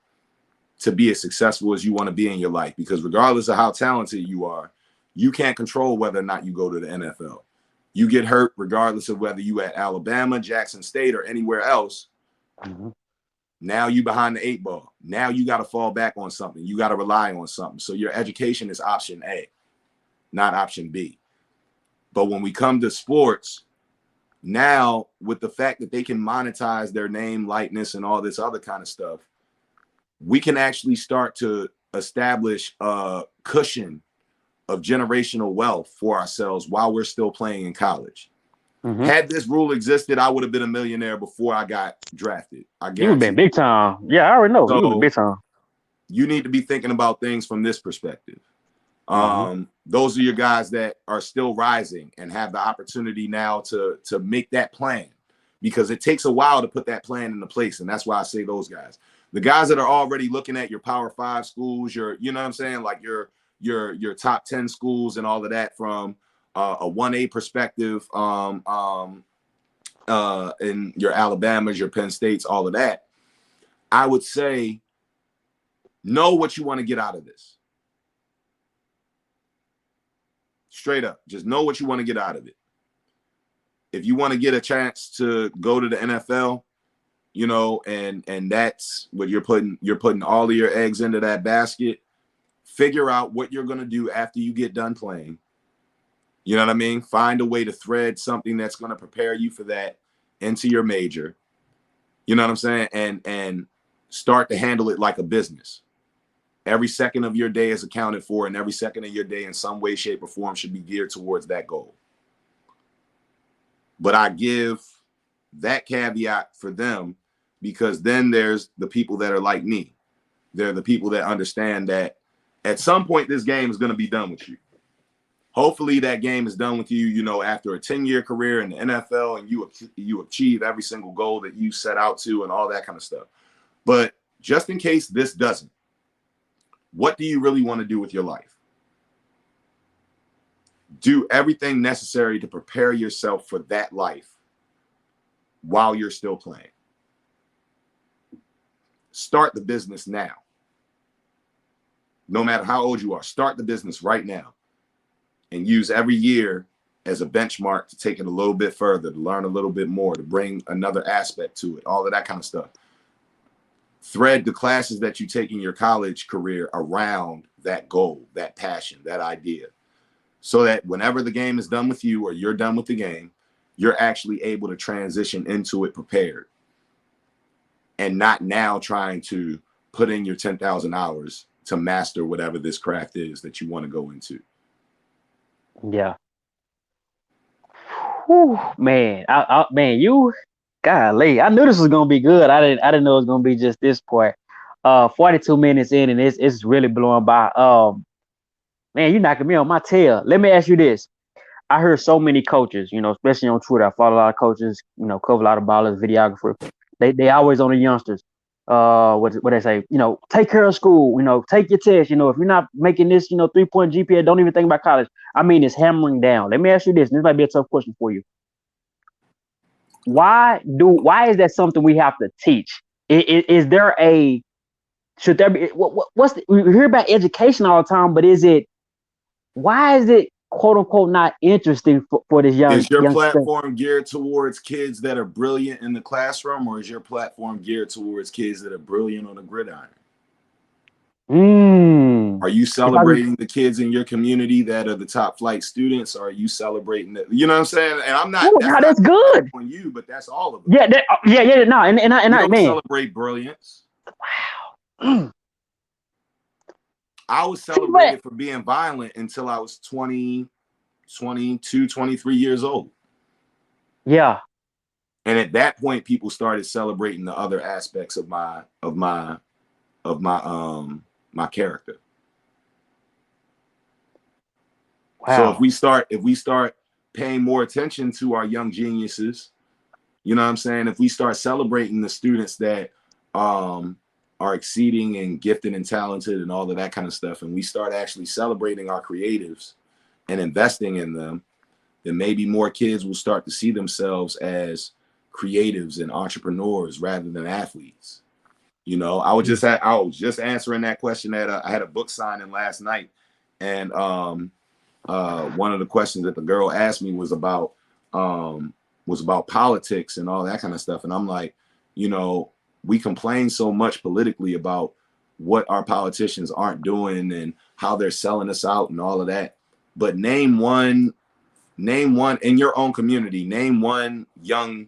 to be as successful as you want to be in your life. Because regardless of how talented you are, you can't control whether or not you go to the NFL. You get hurt regardless of whether you at Alabama, Jackson State, or anywhere else. Mm-hmm. Now you behind the 8 ball. Now you got to fall back on something. You got to rely on something. So your education is option A, not option B. But when we come to sports, now with the fact that they can monetize their name, likeness, and all this other kind of stuff, we can actually start to establish a cushion of generational wealth for ourselves while we're still playing in college. Mm-hmm. Had this rule existed, I would have been a millionaire before I got drafted. I You would been guarantee. big time. Yeah, I already know. You would be So big time. you need to be thinking about things from this perspective. Mm-hmm. Those are your guys that are still rising and have the opportunity now to make that plan, because it takes a while to put that plan into place. And that's why I say those guys. The guys that are already looking at your Power 5 schools, you know what I'm saying, like your top 10 schools and all of that from a 1A perspective, in your Alabamas, your Penn States, all of that. I would say know what you want to get out of this. Straight up, just know what you want to get out of it. If you want to get a chance to go to the NFL, and that's what you're putting all of your eggs into that basket. Figure out what you're going to do after you get done playing. You know what I mean? Find a way to thread something that's going to prepare you for that into your major. You know what I'm saying? And start to handle it like a business. Every second of your day is accounted for, and every second of your day in some way, shape, or form should be geared towards that goal. But I give that caveat for them, because then there's the people that are like me. They're the people that understand that at some point this game is going to be done with you. Hopefully that game is done with you, you know, after a 10-year career in the NFL, and you achieve every single goal that you set out to and all that kind of stuff. But just in case this doesn't, what do you really want to do with your life? Do everything necessary to prepare yourself for that life while you're still playing. Start the business now. No matter how old you are, start the business right now and use every year as a benchmark to take it a little bit further, to learn a little bit more, to bring another aspect to it, all of that kind of stuff. Thread the classes that you take in your college career around that goal, that passion, that idea, so that whenever the game is done with you or you're done with the game, you're actually able to transition into it prepared and not now trying to put in your 10,000 hours to master whatever this craft is that you want to go into. Yeah. Whew, man, man, you, golly, I knew this was gonna be good. I didn't know it was gonna be just this part. 42 minutes in, and it's really blowing by. Man, you knocking me on my tail. Let me ask you this. I heard so many coaches, you know, especially on Twitter. I follow a lot of coaches, you know, cover a lot of ballers, videographer. They always on the youngsters. What they say, you know, take care of school, you know, take your test. You know, if you're not making this, you know, 3-point GPA, don't even think about college. I mean, it's hammering down. Let me ask you this, and this might be a tough question for you. Why is that something we have to teach? Is there a, should there be, what's we hear about education all the time, but why is it quote unquote not interesting for this Is your young platform geared towards kids that are brilliant in the classroom, or is your platform geared towards kids that are brilliant on the gridiron? Are you celebrating the kids in your community that are the top flight students? Or are you celebrating that? You know what I'm saying? And I'm not. That's good on you, but that's all of them. Yeah. No, and I man, celebrate brilliance. Wow. I was celebrated for being violent until I was 20, 22, 23 years old. Yeah. And at that point, people started celebrating the other aspects of my character. Wow. So if we start paying more attention to our young geniuses, you know what I'm saying? If we start celebrating the students that are exceeding and gifted and talented and all of that kind of stuff, and we start actually celebrating our creatives and investing in them, then maybe more kids will start to see themselves as creatives and entrepreneurs rather than athletes. You know, I was just answering that question at I had a book signing last night, and one of the questions that the girl asked me was about politics and all that kind of stuff, and I'm like, you know, we complain so much politically about what our politicians aren't doing and how they're selling us out and all of that, but name one in your own community, name one young,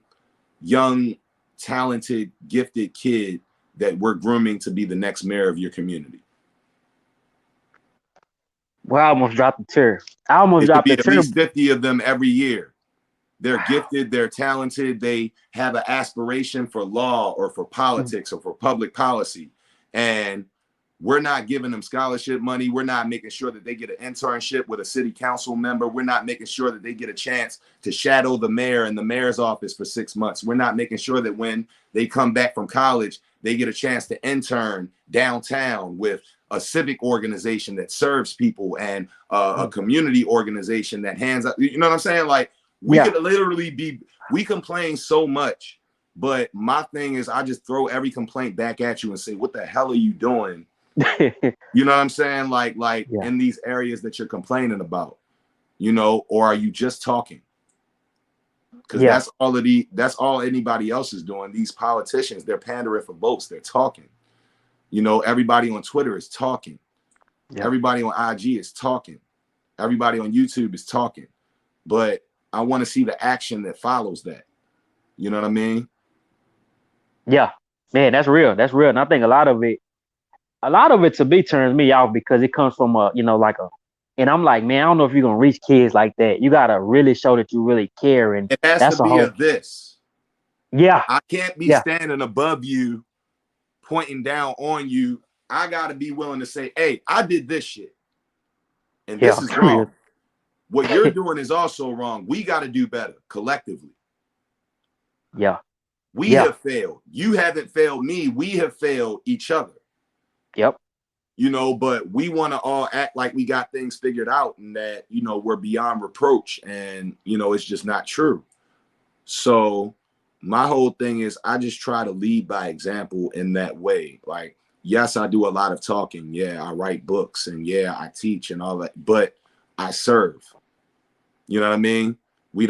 talented, gifted kid that we're grooming to be the next mayor of your community. Well, I almost dropped the chair. At least 50 of them every year. They're gifted, they're talented, they have an aspiration for law or for politics or for public policy. And we're not giving them scholarship money. We're not making sure that they get an internship with a city council member. We're not making sure that they get a chance to shadow the mayor in the mayor's office for 6 months. We're not making sure that when they come back from college, they get a chance to intern downtown with a civic organization that serves people and a community organization that hands out. You know what I'm saying? Like, we could literally we complain so much, but my thing is I just throw every complaint back at you and say, what the hell are you doing? You know what I'm saying? Like in these areas that you're complaining about, you know, or are you just talking? Because that's all anybody else is doing. These politicians, they're pandering for votes. They're talking. You know, everybody on Twitter is talking. Yeah. Everybody on IG is talking. Everybody on YouTube is talking. But I want to see the action that follows that. You know what I mean? Yeah, man, that's real. That's real. And I think a lot of it to me turns me off because it comes from and I'm like, man, I don't know if you're gonna reach kids like that. You gotta really show that you really care, and it has to be this. Yeah. I can't be Yeah. standing above you, pointing down on you. I got to be willing to say, hey, I did this shit, and this Yeah. is True. wrong. What you're doing is also wrong. We got to do better collectively. Yeah. We Yeah. have failed. You haven't failed me. We have failed each other. Yep. But we want to all act like we got things figured out and that, we're beyond reproach. And, it's just not true. So my whole thing is I just try to lead by example in that way. Like, yes, I do a lot of talking. Yeah, I write books and yeah, I teach and all that, but I serve. You know what I mean? Me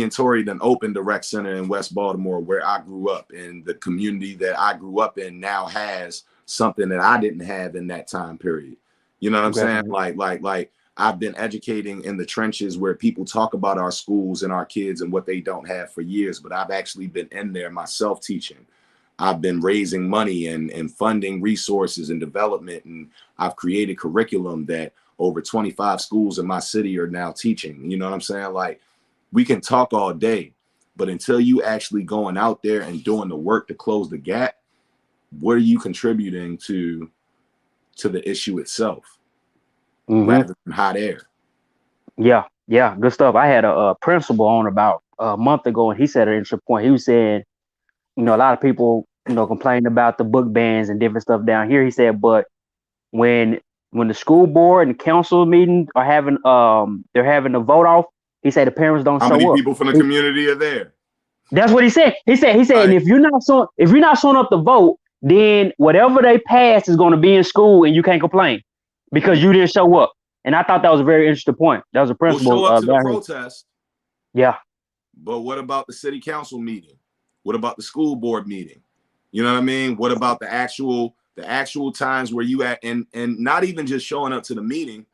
and Tori done opened the rec center in West Baltimore where I grew up, and the community that I grew up in now has something that I didn't have in that time period. You know what I'm saying? Congratulations. Like I've been educating in the trenches where people talk about our schools and our kids and what they don't have for years, but I've actually been in there myself teaching. I've been raising money and funding resources and development, and I've created curriculum that over 25 schools in my city are now teaching. You know what I'm saying? Like, we can talk all day, but until you actually going out there and doing the work to close the gap, what are you contributing to the issue itself Mm-hmm. rather than hot air? Yeah. Yeah. Good stuff. I had a principal on about a month ago, and he said an interesting point. He was saying, a lot of people, complain about the book bans and different stuff down here. He said, but when when the school board and council meeting are having they're having a vote off, he said the parents don't How many show up. people from the community are there? That's what he said. He said, and Right. if you're not showing up to vote, then whatever they pass is going to be in school, and you can't complain because you didn't show up. And I thought that was a very interesting point. That was a We'll show principle up to the down here. protest, Yeah, but what about the city council meeting? What about the school board meeting? You know what I mean? What about the actual times where you at and not even just showing up to the meeting?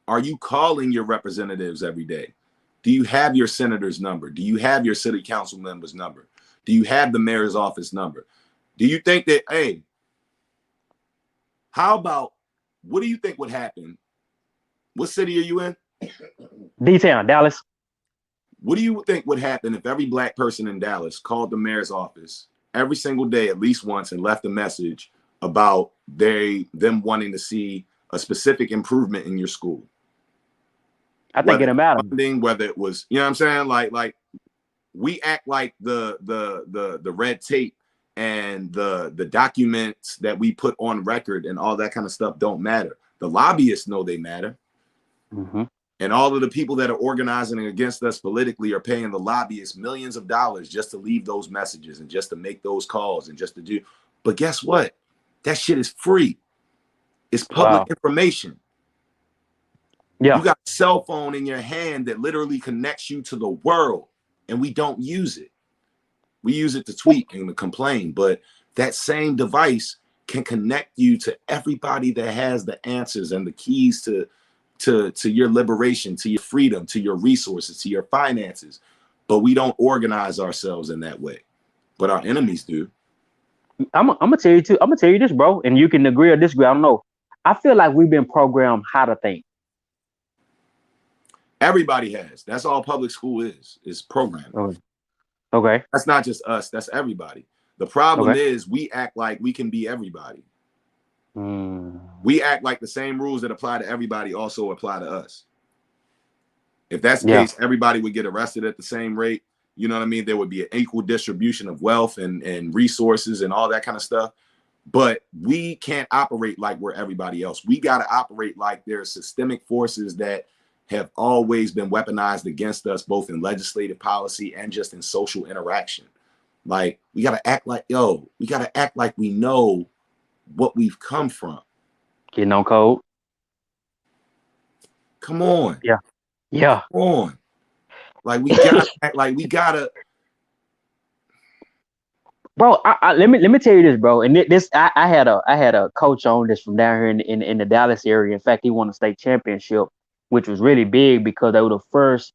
Are you calling your representatives every day? Do you have your senator's number? Do you have your city council member's number? Do you have the mayor's office number? Do you think that, hey, how about, what do you think would happen? What city are you in? D-Town, Dallas. What do you think would happen if every black person in Dallas called the mayor's office every single day at least once and left a message about them wanting to see a specific improvement in your school? I think Whether it it matter. was funding, whether it was, you know what I'm saying? Like we act like the red tape and the documents that we put on record and all that kind of stuff don't matter. The lobbyists know they matter. Mm-hmm. And all of the people that are organizing against us politically are paying the lobbyists millions of dollars just to leave those messages and just to make those calls and just to do. But guess what? That shit is free. It's public Wow. information. You Yeah. got a cell phone in your hand that literally connects you to the world, and we don't use it. We use it to tweet and to complain, but that same device can connect you to everybody that has the answers and the keys to your liberation, to your freedom, to your resources, to your finances. But we don't organize ourselves in that way. But our enemies do. I'm gonna tell you too. I'm gonna tell you this, bro, and you can agree or disagree. I don't know. I feel like we've been programmed how to think. Everybody has. That's all public school is programming. Oh, okay. That's not just us, that's everybody. The problem Okay. is we act like we can be everybody. Mm, We act like the same rules that apply to everybody also apply to us. If that's the yeah. case, everybody would get arrested at the same rate. You know what I mean? There would be an equal distribution of wealth and resources and all that kind of stuff. But we can't operate like we're everybody else. We got to operate like there's systemic forces that have always been weaponized against us, both in legislative policy and just in social interaction. Like, we got to act like, we got to act like we know what we've come from. Getting on code. Come on. Yeah. Yeah. Come on. Like, we got to act like we got to. Bro, let me tell you this, bro. And this, I had a coach on this from down here in the Dallas area. In fact, he won a state championship, which was really big because they were the first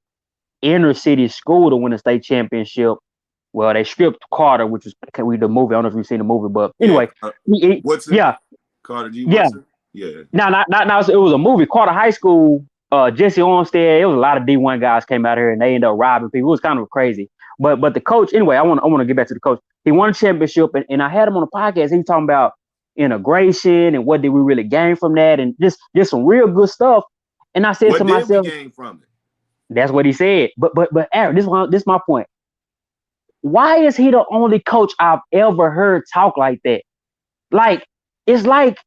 inner city school to win a state championship. Well, they stripped Carter, which was the movie. I don't know if you've seen the movie, but Yeah. anyway, Woodson? yeah, Carter G. yeah. Woodson? Yeah. Now, it was a movie. Carter High School. Jesse Armstead. It was a lot of D1 guys came out here and they ended up robbing people. It was kind of crazy. But the coach, anyway, I want to get back to the coach. He won a championship, and I had him on the podcast. He was talking about integration and what did we really gain from that, and just some real good stuff. And I said to What did we myself, gain from it? that's what he said. But Aaron, this is my point. Why is he the only coach I've ever heard talk like that? Like, it's like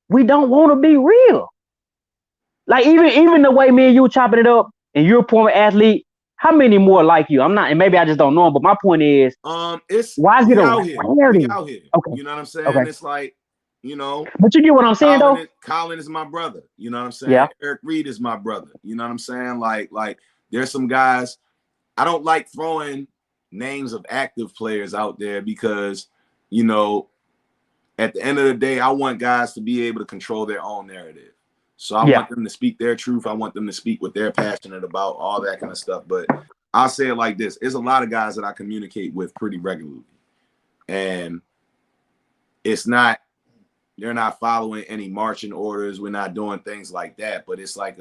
we don't want to be real. Like even the way me and you were chopping it up, and you're a former athlete. How many more like you? I'm not, and maybe I just don't know him. But my point is, It's why is it we a out here. We rarity? out here. Okay, You know what I'm saying? okay. It's like, you know, But you get what I'm saying, though. Colin is my brother. You know what I'm saying? Yeah, Eric Reed is my brother. You know what I'm saying? Like there's some guys. I don't like throwing names of active players out there because, you know, at the end of the day, I want guys to be able to control their own narrative. So I yeah, want them to speak their truth. I want them to speak what they're passionate about, all that kind of stuff. But I'll say it like this. There's a lot of guys that I communicate with pretty regularly. And it's not, they're not following any marching orders. We're not doing things like that. But it's like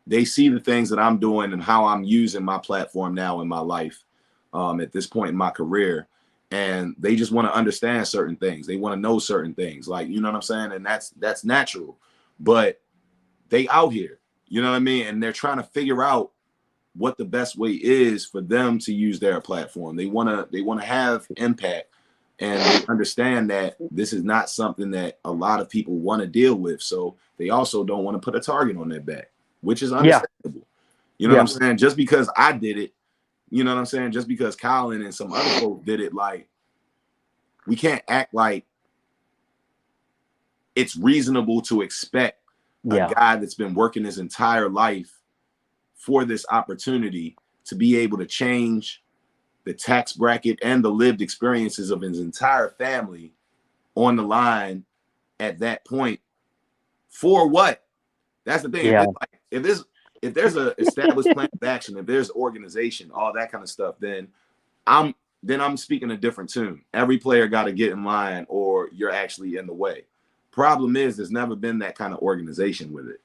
they see the things that I'm doing and how I'm using my platform now in my life at this point in my career. And they just want to understand certain things. They want to know certain things. Like, you know what I'm saying? And that's natural. But they out here, you know what I mean? And they're trying to figure out what the best way is for them to use their platform. They want to have impact, and they understand that this is not something that a lot of people want to deal with. So they also don't want to put a target on their back, which is yeah, understandable. You know what yeah, I'm saying? Just because I did it, you know what I'm saying? Just because Colin and some other folks did it, like, we can't act like it's reasonable to expect a yeah, guy that's been working his entire life for this opportunity to be able to change the tax bracket and the lived experiences of his entire family on the line at that point. For what? That's the thing. If yeah, it's like, if there's a established plan of action, if there's organization, all that kind of stuff, I'm I'm speaking a different tune. Every player got to get in line, or you're actually in the way. Problem is, there's never been that kind of organization with it.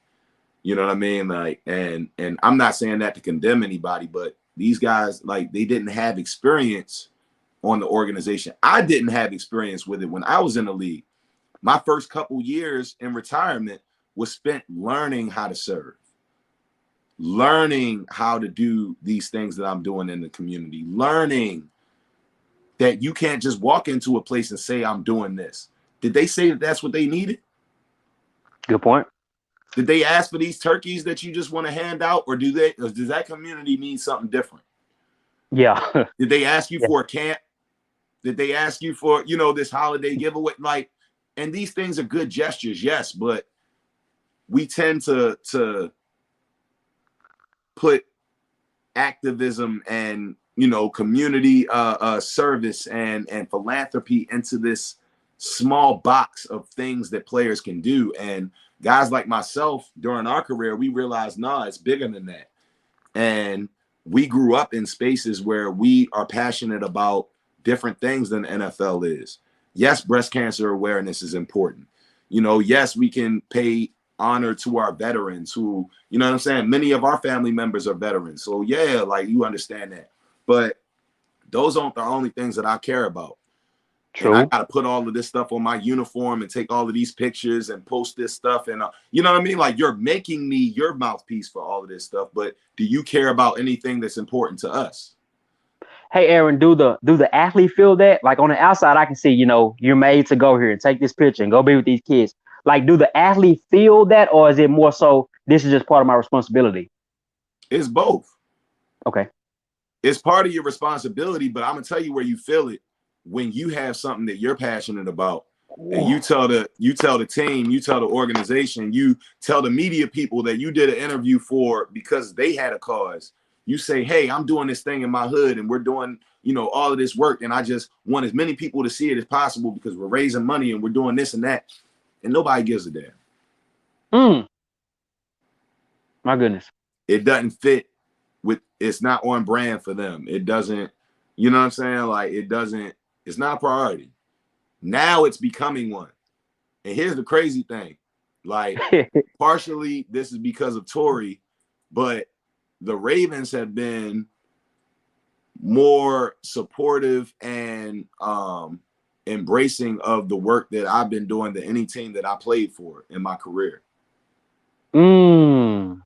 You know what I mean? Like, and I'm not saying that to condemn anybody, but these guys, like, they didn't have experience on the organization. I didn't have experience with it when I was in the league. My first couple years in retirement was spent learning how to serve, learning how to do these things that I'm doing in the community, learning that you can't just walk into a place and say, I'm doing this. Did they say that that's what they needed? good point. Did they ask for these turkeys that you just want to hand out, or does that community need something different? Yeah, Did they ask you yeah, for a camp? Did they ask you for, this holiday giveaway? Like, and these things are good gestures, yes, but we tend to put activism and community service and philanthropy into this small box of things that players can do. And guys like myself, during our career, we realized, nah, it's bigger than that. And we grew up in spaces where we are passionate about different things than the NFL is. Yes, breast cancer awareness is important. Yes, we can pay honor to our veterans who, you know what I'm saying? Many of our family members are veterans. So yeah, like, you understand that. But those aren't the only things that I care about. And I true. got to put all of this stuff on my uniform and take all of these pictures and post this stuff. And you know what I mean? Like, you're making me your mouthpiece for all of this stuff. But do you care about anything that's important to us? Hey, Aaron, do the athlete feel that? Like on the outside, I can see, you're made to go here and take this picture and go be with these kids. Like, do the athlete feel that, or is it more so this is just part of my responsibility? It's both. Okay. It's part of your responsibility, but I'm gonna tell you where you feel it when you have something that you're passionate about, and you tell the team, you tell the organization, you tell the media people that you did an interview for because they had a cause. You say, hey, I'm doing this thing in my hood, and we're doing all of this work, and I just want as many people to see it as possible because we're raising money and we're doing this and that, and nobody gives a damn. Mm, my goodness. It doesn't fit with, it's not on brand for them. It doesn't, you know what I'm saying? Like, it's not a priority. Now it's becoming one. And here's the crazy thing. Like, partially this is because of Tory, but the Ravens have been more supportive and embracing of the work that I've been doing to any team that I played for in my career. Mm.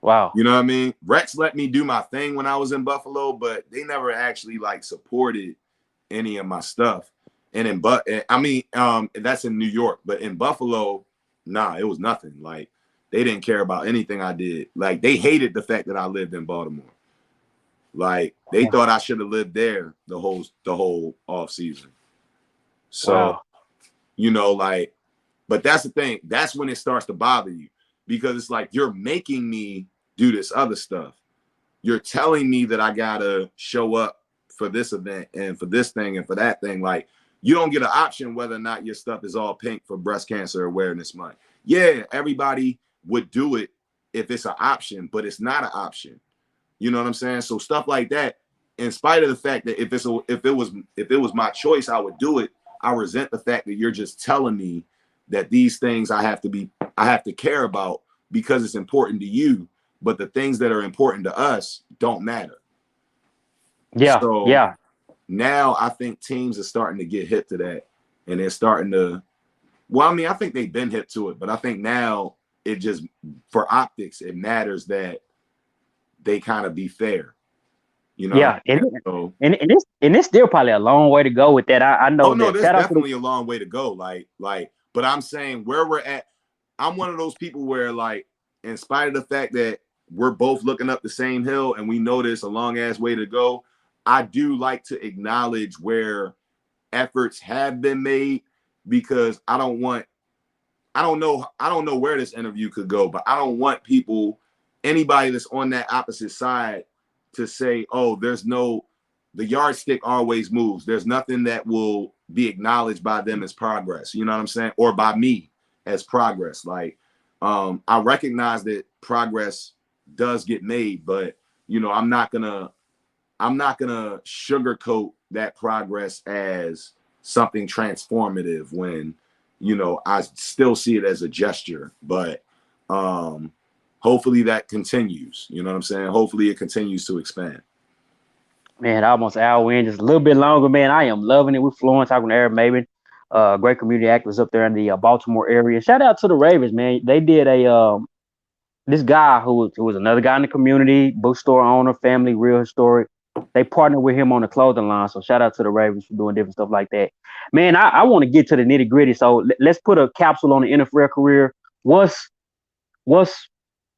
Wow. You know what I mean? Rex let me do my thing when I was in Buffalo, but they never actually like supported any of my stuff. And that's in New York, but in Buffalo, nah, it was nothing. Like they didn't care about anything I did. Like they hated the fact that I lived in Baltimore. Like they thought I should have lived there the whole off season. So, Wow. like, but that's the thing. That's when it starts to bother you because it's like you're making me do this other stuff. You're telling me that I gotta show up for this event and for this thing and for that thing. Like, you don't get an option whether or not your stuff is all pink for Breast Cancer Awareness Month. Yeah, everybody would do it if it's an option, but it's not an option. You know what I'm saying? So stuff like that, in spite of the fact that if it was my choice, I would do it. I resent the fact that you're just telling me that these things I have to care about because it's important to you, but the things that are important to us don't matter. Yeah. So Yeah. now I think teams are starting to get hip to that, and they're starting to. Well, I mean, I think they've been hip to it, but I think now it just for optics, it matters that they kind of be fair. You know what Yeah. I'm And saying? So, it's still probably a long way to go with that. I oh know no, that. there's Shout out to the definitely a long way to go. But I'm saying where we're at, I'm one of those people where, like, in spite of the fact that we're both looking up the same hill and we know there's a long ass way to go, I do like to acknowledge where efforts have been made because I don't know where this interview could go, but I don't want anybody that's on that opposite side to say, oh, the yardstick always moves. There's nothing that will be acknowledged by them as progress. You know what I'm saying? Or by me as progress. Like, I recognize that progress does get made, but I'm not gonna sugarcoat that progress as something transformative when I still see it as a gesture. But hopefully that continues. You know what I'm saying? Hopefully it continues to expand. man, almost an hour in, just a little bit longer, man. I am loving it. We're flowing, talking to Eric Maybin, great community actors up there in the Baltimore area. Shout out to the Ravens, man. They did this guy who was another guy in the community, bookstore owner, family, real historic. They partnered with him on the clothing line. So shout out to the Ravens for doing different stuff like that. Man, I want to get to the nitty gritty. So let's put a capsule on the NFL career. What's what's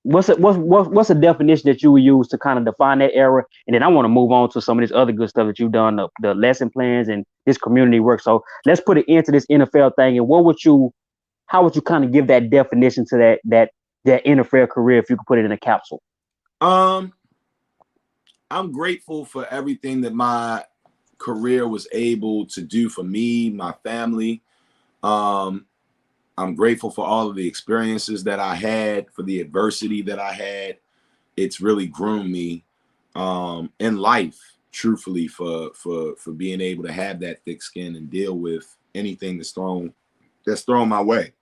what's a definition that you would use to kind of define that era? And then I want to move on to some of this other good stuff that you've done, the lesson plans and this community work. So let's put it into this NFL thing. And how would you kind of give that definition to that NFL career if you could put it in a capsule? Um, I'm grateful for everything that my career was able to do for me, my family. Um, I'm grateful for all of the experiences that I had, for the adversity that I had. It's really groomed me in life, truthfully, for being able to have that thick skin and deal with anything that's thrown my way.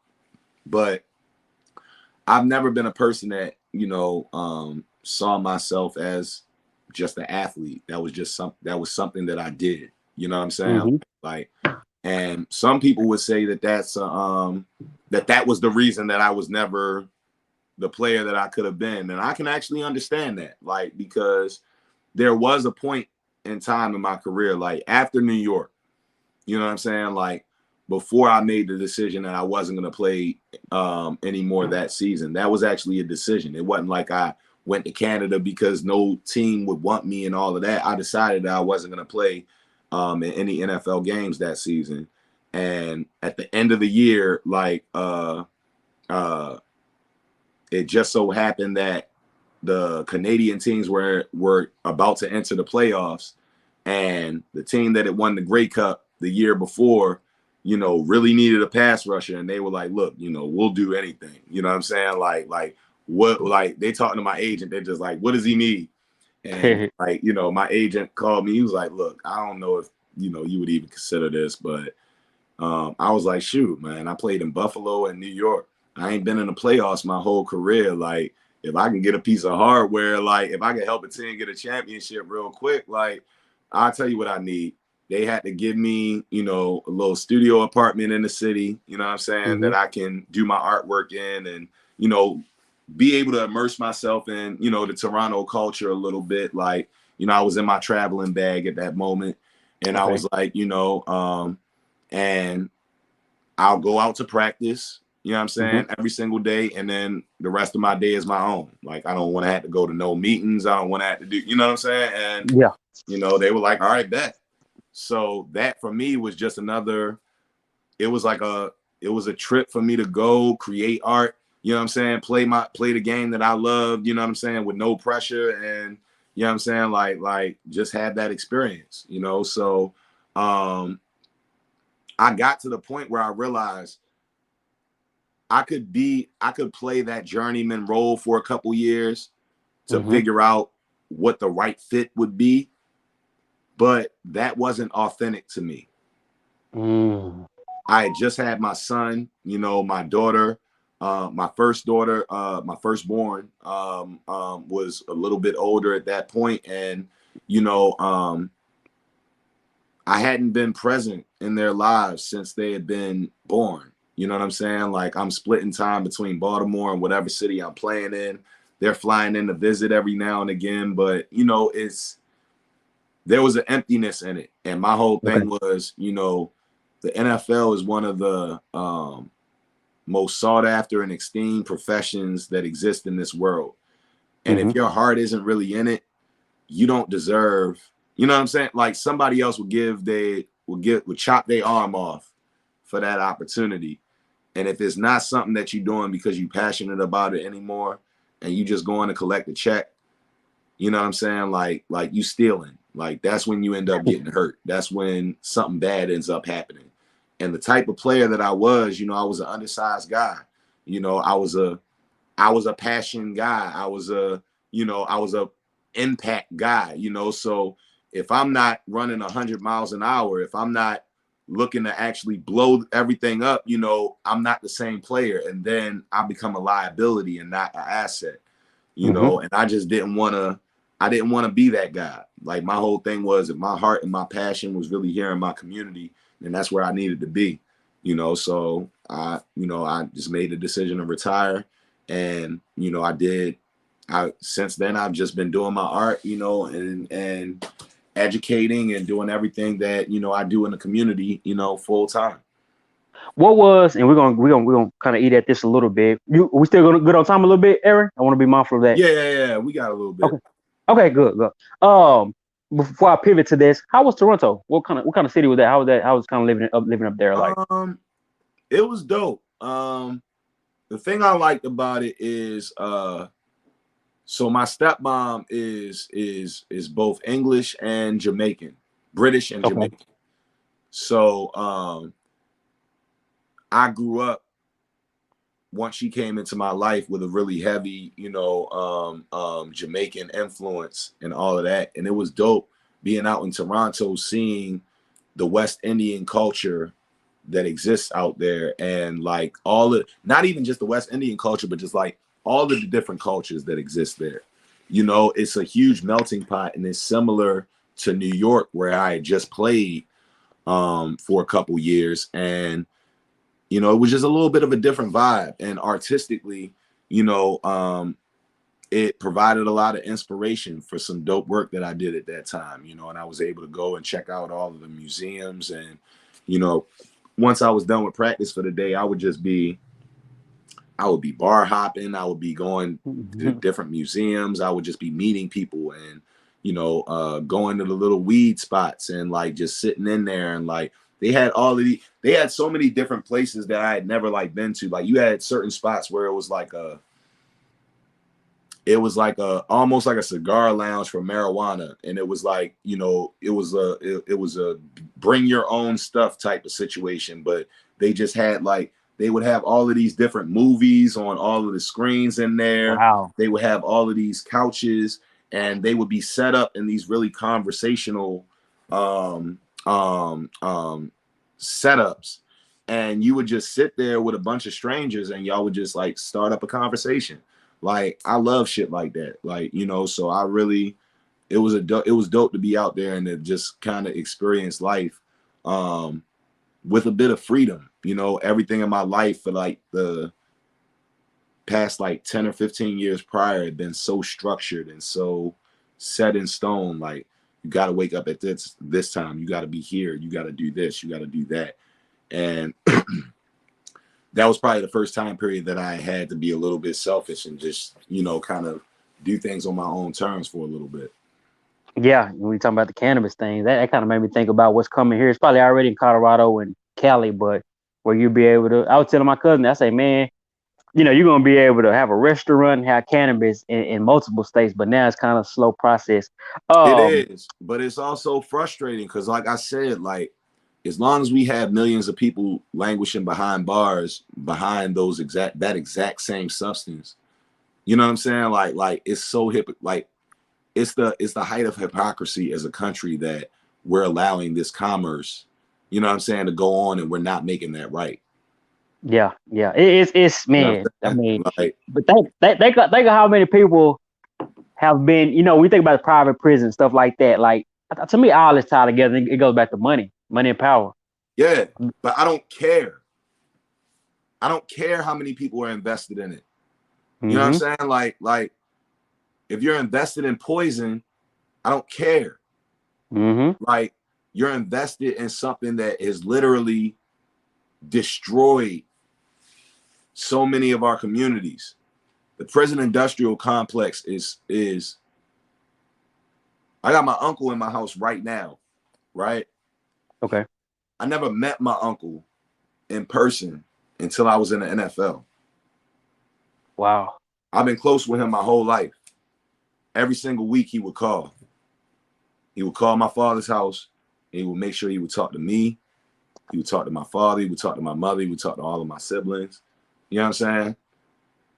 But I've never been a person that saw myself as just an athlete. That was something that I did. You know what I'm saying? Mm-hmm. Like, and some people would say that that was the reason that I was never the player that I could have been, and I can actually understand that, like, because there was a point in time in my career, like after New York, you know what I'm saying, like before I made the decision that I wasn't going to play anymore that season. That was actually a decision. It wasn't like I went to Canada because no team would want me and all of that. I decided that I wasn't going to play in any NFL games that season. And at the end of the year, like it just so happened that the Canadian teams were about to enter the playoffs, and the team that had won the Grey Cup the year before, really needed a pass rusher, and they were like, "Look, we'll do anything." You know what I'm saying? Like what? Like they talking to my agent. They're just like, "What does he need?" And like, my agent called me. He was like, "Look, I don't know if you would even consider this, but." I was like, shoot, man, I played in Buffalo and New York. I ain't been in the playoffs my whole career. Like, if I can get a piece of hardware, like if I can help a team get a championship real quick, like I'll tell you what I need. They had to give me, you know, a little studio apartment in the city, you know what I'm saying, Mm-hmm. that I can do my artwork in and, you know, be able to immerse myself in, you know, the Toronto culture a little bit. Like, you know, I was in my traveling bag at that moment. And I Okay. was like, and I'll go out to practice, you know what I'm Mm-hmm. saying, every single day. And then the rest of my day is my own. Like, I don't want to have to go to no meetings. I don't want to have to do, you know what I'm saying? And, Yeah. you know, they were like, all right, bet. So that for me was just another, it was like it was a trip for me to go create art, you know what I'm saying? Play the game that I loved, you know what I'm saying? With no pressure and, you know what I'm saying? Like just have that experience, you know? So, I got to the point where I realized I could play that journeyman role for a couple years to Mm-hmm. figure out what the right fit would be, but that wasn't authentic to me. Mm. I had just had my son, you know, my daughter, my first daughter, my firstborn, was a little bit older at that point, and you know, I hadn't been present in their lives since they had been born. You know what I'm saying? Like I'm splitting time between Baltimore and whatever city I'm playing in. They're flying in to visit every now and again, but you know, there was an emptiness in it. And my whole Okay. thing was, you know, the NFL is one of the most sought after and esteemed professions that exist in this world. And Mm-hmm. if your heart isn't really in it, you don't deserve, you know what I'm saying? Like somebody else would chop their arm off for that opportunity. And if it's not something that you're doing because you're passionate about it anymore and you just going to collect a check, you know what I'm saying? Like you stealing. Like that's when you end up getting hurt. That's when something bad ends up happening. And the type of player that I was, you know, I was an undersized guy. You know, I was a passion guy. I was a impact guy, you know. So if I'm not running 100 miles an hour, if I'm not looking to actually blow everything up, you know, I'm not the same player. And then I become a liability and not an asset, you Mm-hmm. know. And I didn't want to be that guy. Like my whole thing was if my heart and my passion was really here in my community, then that's where I needed to be, you know. So I just made the decision to retire. And, you know, since then I've just been doing my art, you know, and educating and doing everything that, you know, I do in the community, you know, full time. What was, and we're gonna kind of eat at this a little bit. We still gonna good on time a little bit, Aaron? I want to be mindful of that. Yeah. We got a little bit. Okay. Okay. Good. Good. Before I pivot to this, how was Toronto? What kind of city was that? How was that? How was kind of living up there? Like. Um, it was dope. The thing I liked about it is so my stepmom is both English and Jamaican, British and Okay. Jamaican. So I grew up once she came into my life with a really heavy, you know, Jamaican influence and all of that. And it was dope being out in Toronto, seeing the West Indian culture that exists out there and like all the, not even just the West Indian culture, but just like all of the different cultures that exist there. You know, it's a huge melting pot and it's similar to New York where I had just played for a couple years. And you know, it was just a little bit of a different vibe. And artistically, you know, it provided a lot of inspiration for some dope work that I did at that time, you know, and I was able to go and check out all of the museums. And, you know, once I was done with practice for the day, I would be bar hopping. I would be going to Mhm. different museums. I would just be meeting people and, you know, going to the little weed spots and like just sitting in there and like they had so many different places that I had never like been to. Like you had certain spots where it was like a almost like a cigar lounge for marijuana, and it was like, you know, it was a bring your own stuff type of situation. But they just had like they would have all of these different movies on all of the screens in there. Wow. They would have all of these couches, and they would be set up in these really conversational um um um setups, and you would just sit there with a bunch of strangers and y'all would just like start up a conversation. Like I love shit like that. Like, you know, so I really it was dope to be out there and to just kind of experience life um with a bit of freedom. You know, everything in my life for like the past like 10 or 15 years prior had been so structured and so set in stone. Like you got to wake up at this time, you got to be here, you got to do this, you got to do that. And that was probably the first time period that I had to be a little bit selfish and just, you know, kind of do things on my own terms for a little bit. Yeah, when we talking about the cannabis thing, that kind of made me think about what's coming here. It's probably already in Colorado and Cali, but where you be able to. I was telling my cousin, I say, man, you're gonna be able to have a restaurant, have cannabis in multiple states, but now it's kind of a slow process. It Um, is, but it's also frustrating because, like I said, like as long as we have millions of people languishing behind bars, behind that exact same substance, you know what I'm saying? Like it's so hip. Like it's the height of hypocrisy as a country that we're allowing this commerce, you know what I'm saying, to go on, and we're not making that right. yeah, it's You know man. what I I'm mean, saying? Like, but think of how many people have been. We think about the private prison stuff like that. Like to me, all is tied together. It goes back to money and power. yeah, but I don't care. I don't care how many people are invested in it. You know what I'm Mm-hmm. saying? Like if you're invested in poison, I don't care. Mm-hmm. Like you're invested in something that has literally destroyed so many of our communities. The prison industrial complex is I got my uncle in my house right now, right? Okay. I never met my uncle in person until I was in the NFL. Wow. I've been close with him my whole life. Every single week he would call. He would call my father's house and he would make sure he would talk to me. He would talk to my father. He would talk to my mother. He would talk to all of my siblings. You know what I'm saying?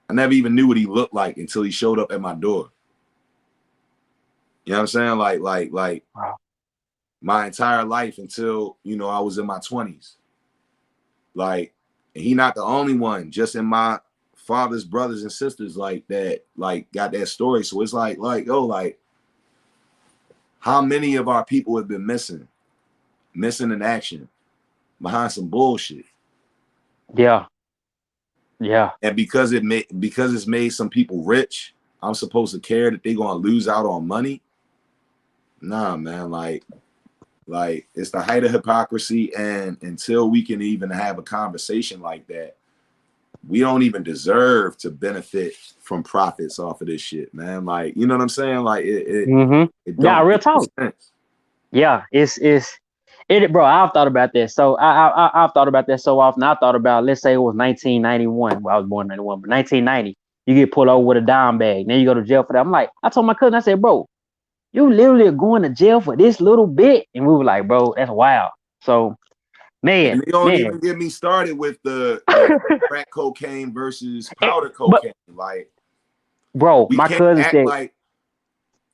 I never even knew what he looked like until he showed up at my door. You know what I'm saying? Like Wow. my entire life until, you know, I was in my 20s. Like, and he not the only one, just in my father's brothers and sisters like that, like got that story. So it's like how many of our people have been missing in action behind some bullshit. Yeah. Yeah. And because it's made some people rich, I'm supposed to care that they're gonna lose out on money. Nah, man, like it's the height of hypocrisy, and until we can even have a conversation like that, we don't even deserve to benefit from profits off of this shit, man. Like, you know what I'm saying? Like it Mm-hmm. Yeah. don't Real make no talk. sense. Yeah. It's it, bro. I've thought about that. So I've thought about that so often. I thought about, let's say it was 1991. Well, I was born in 91, but 1990, you get pulled over with a dime bag. Then you go to jail for that. I'm like, I told my cousin, I said, bro, you literally are going to jail for this little bit, and we were like, bro, that's wild. So And man, they don't man. even get me started with the crack cocaine versus powder But cocaine. Like, bro, we my can't cousin act said, like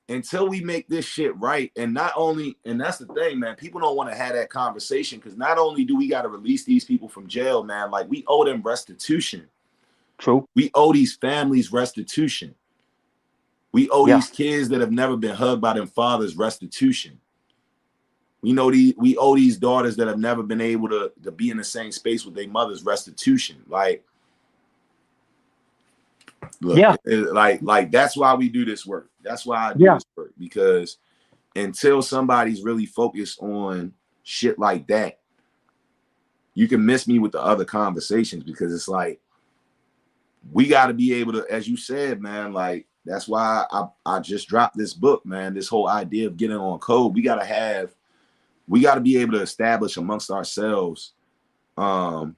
until we make this shit right. And not only, and that's the thing, man, people don't want to have that conversation because not only do we got to release these people from jail, man, like we owe them restitution. true. We owe these families restitution. We owe Yeah. these kids that have never been hugged by their fathers restitution. We owe these daughters that have never been able to be in the same space with their mothers restitution. Like, look, Yeah. like that's why we do this work. That's why I do Yeah. this work, because until somebody's really focused on shit like that, you can miss me with the other conversations, because it's like we got to be able to, as you said, man, like that's why I just dropped this book, man. This whole idea of getting on code, we got to be able to establish amongst ourselves um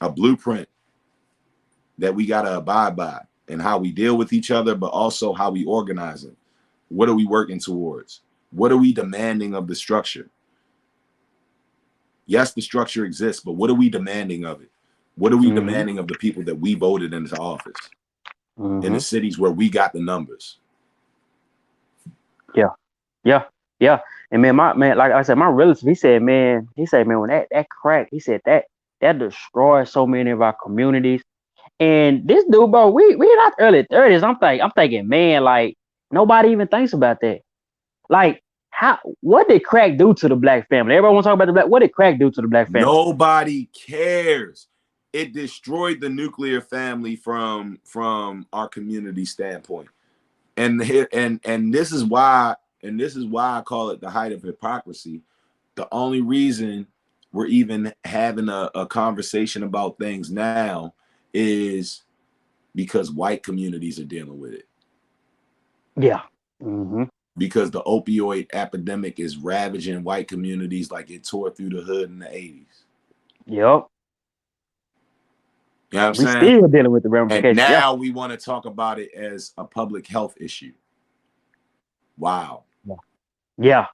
a blueprint that we got to abide by, and how we deal with each other, but also how we organize it. What are we working towards? What are we demanding of the structure? Yes, the structure exists, but what are we demanding of it? What are we Mm-hmm. demanding of the people that we voted into office in the Mm-hmm. cities where we got the numbers? Yeah. Yeah. Yeah. And man, my man, like I said, my relative, he said, man, when that crack, he said that destroyed so many of our communities. And this dude, bro, we in our early 30s. I'm thinking, man, like nobody even thinks about that. Like, what did crack do to the black family? Everybody want to talk about the black. What did crack do to the black family? Nobody cares. It destroyed the nuclear family from our community standpoint. And this is why I call it the height of hypocrisy. The only reason we're even having a conversation about things now is because white communities are dealing with it. Yeah. Mm-hmm. Because the opioid epidemic is ravaging white communities like it tore through the hood in the 80s. Yep. You know what I'm We saying? still dealing with the And ramifications. Yeah. now we want to talk about it as a public health issue. Wow. Yeah.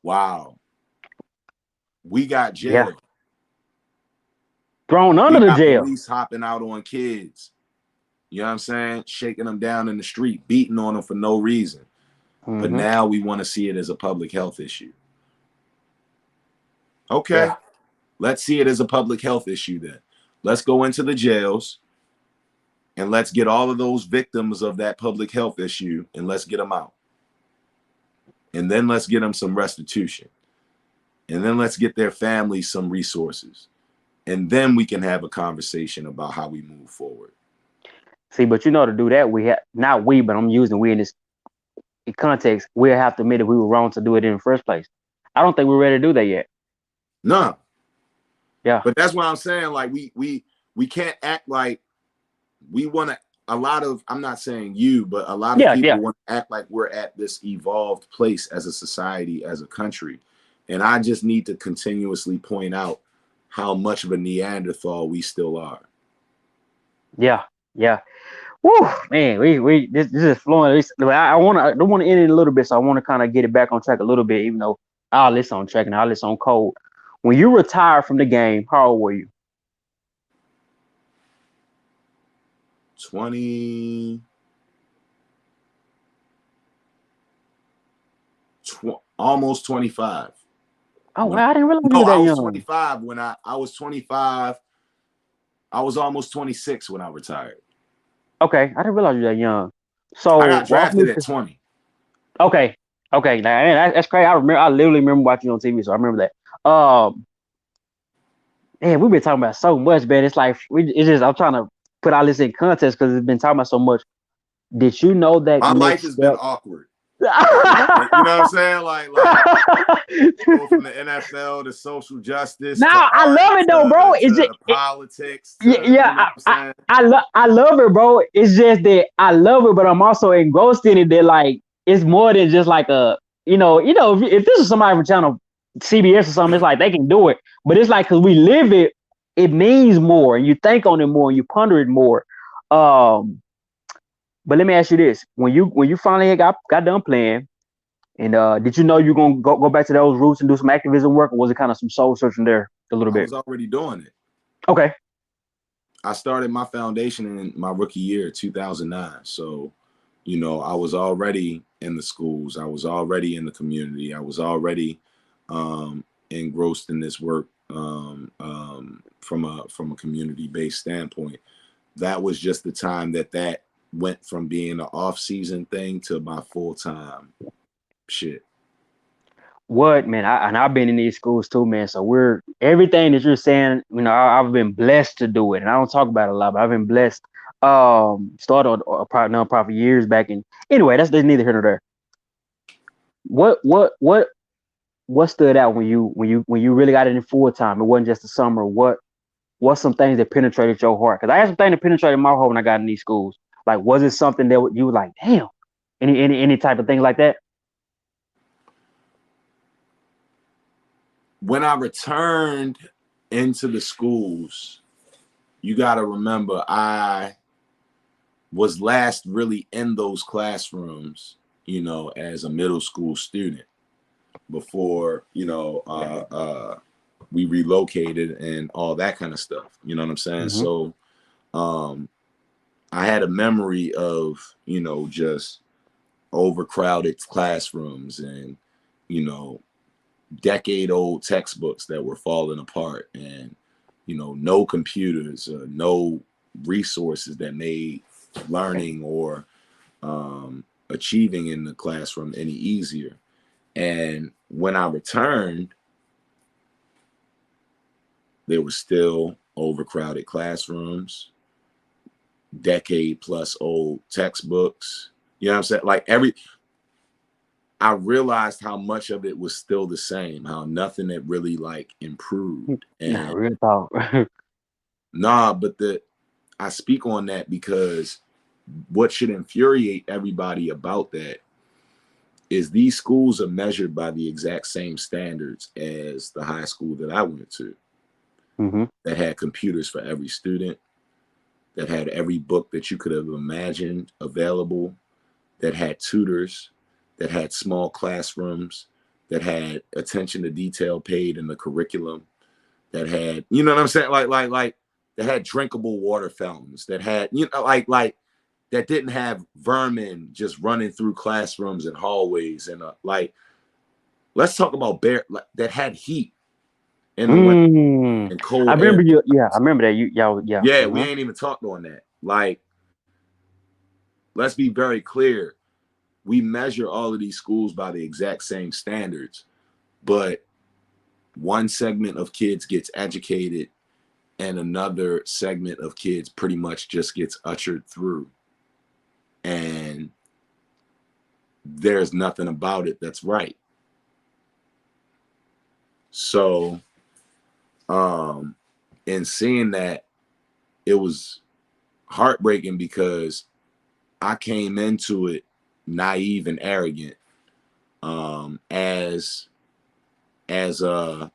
Wow. We got Yeah. jail. Thrown We under the got jail. police hopping out on kids. You know what I'm saying? Shaking them down in the street, beating on them for no reason. Mm-hmm. But now we want to see it as a public health issue. Okay. Yeah. Let's see it as a public health issue then. Let's go into the jails and let's get all of those victims of that public health issue and let's get them out. And then let's get them some restitution. And then let's get their families some resources. And then we can have a conversation about how we move forward. See, but to do that, we have not we, but I'm using we in this context. We'll have to admit that we were wrong to do it in the first place. I don't think we're ready to do that yet. No. Yeah. But that's what I'm saying. Like we can't act like we want to. I'm not saying you, but a lot of people want to act like we're at this evolved place as a society, as a country. And I just need to continuously point out how much of a Neanderthal we still are. Yeah. Yeah. Woo, man, this is flowing. I don't want to end it a little bit, so I want to kind of get it back on track a little bit, even though all this on track and all this on code. When you retired from the game, how old were you? almost 25. Oh, wow, I didn't realize you were that young. I was 25 when I was 25. I was almost 26 when I retired. Okay, I didn't realize you were that young. So I got drafted at 20. Okay, that's crazy. I literally remember watching you on TV, so I remember that. Man, we've been talking about so much, man. It's like I'm trying to put all this in context because it's been talking about so much. Did you know that my life has been awkward? You know what I'm saying? Like go from the NFL to social justice. No, I love it though, bro. It's just politics. I love it, bro. It's just that I love it, but I'm also engrossed in it. That like it's more than just like if this is somebody from channel CBS or something, it's like they can do it. But it's like because we live it, it means more, and you think on it more, and you ponder it more. But let me ask you this: when you finally got done playing, and did you know you're gonna go back to those roots and do some activism work, or was it kind of some soul searching there a little bit? I was already doing it. Okay. I started my foundation in my rookie year, 2009. So, I was already in the schools. I was already in the community. I was already engrossed in this work from a community-based standpoint. That was just the time that went from being an off-season thing to my full-time shit. What, man? I've been in these schools too, man. So everything that you're saying, I've been blessed to do it, and I don't talk about it a lot, but I've been blessed. Started a nonprofit years back, and anyway, that's neither here nor there. What stood out when you really got it in full time? It wasn't just the summer. What's some things that penetrated your heart? Because I had some things that penetrated my heart when I got in these schools. Like, was it something that you were like, damn, any type of thing like that? When I returned into the schools, you got to remember I was last really in those classrooms, as a middle school student before, we relocated and all that kind of stuff. You know what I'm saying? Mm-hmm. So I had a memory of, just overcrowded classrooms and, decade-old textbooks that were falling apart and, no computers, no resources that made learning or achieving in the classroom any easier. And when I returned, there were still overcrowded classrooms, decade plus old textbooks. You know what I'm saying? Like I realized how much of it was still the same, how nothing had really like improved. Nah, And real talk. nah, but I speak on that because what should infuriate everybody about that is these schools are measured by the exact same standards as the high school that I went to, Mm-hmm. that had computers for every student, that had every book that you could have imagined available, that had tutors, that had small classrooms, that had attention to detail paid in the curriculum, that had, you know what I'm saying? Like that had drinkable water fountains, that had, you know, like that didn't have vermin just running through classrooms and hallways. And like, let's talk about that had heat in the winter Mm. and I cold air. remember you. Yeah, I remember that. Y'all. Yeah. Yeah, we Mm-hmm. ain't even talked on that. Like, let's be very clear. We measure all of these schools by the exact same standards, but one segment of kids gets educated and another segment of kids pretty much just gets ushered through. And there's nothing about it that's right. So, in seeing that, it was heartbreaking because I came into it naive and arrogant, as a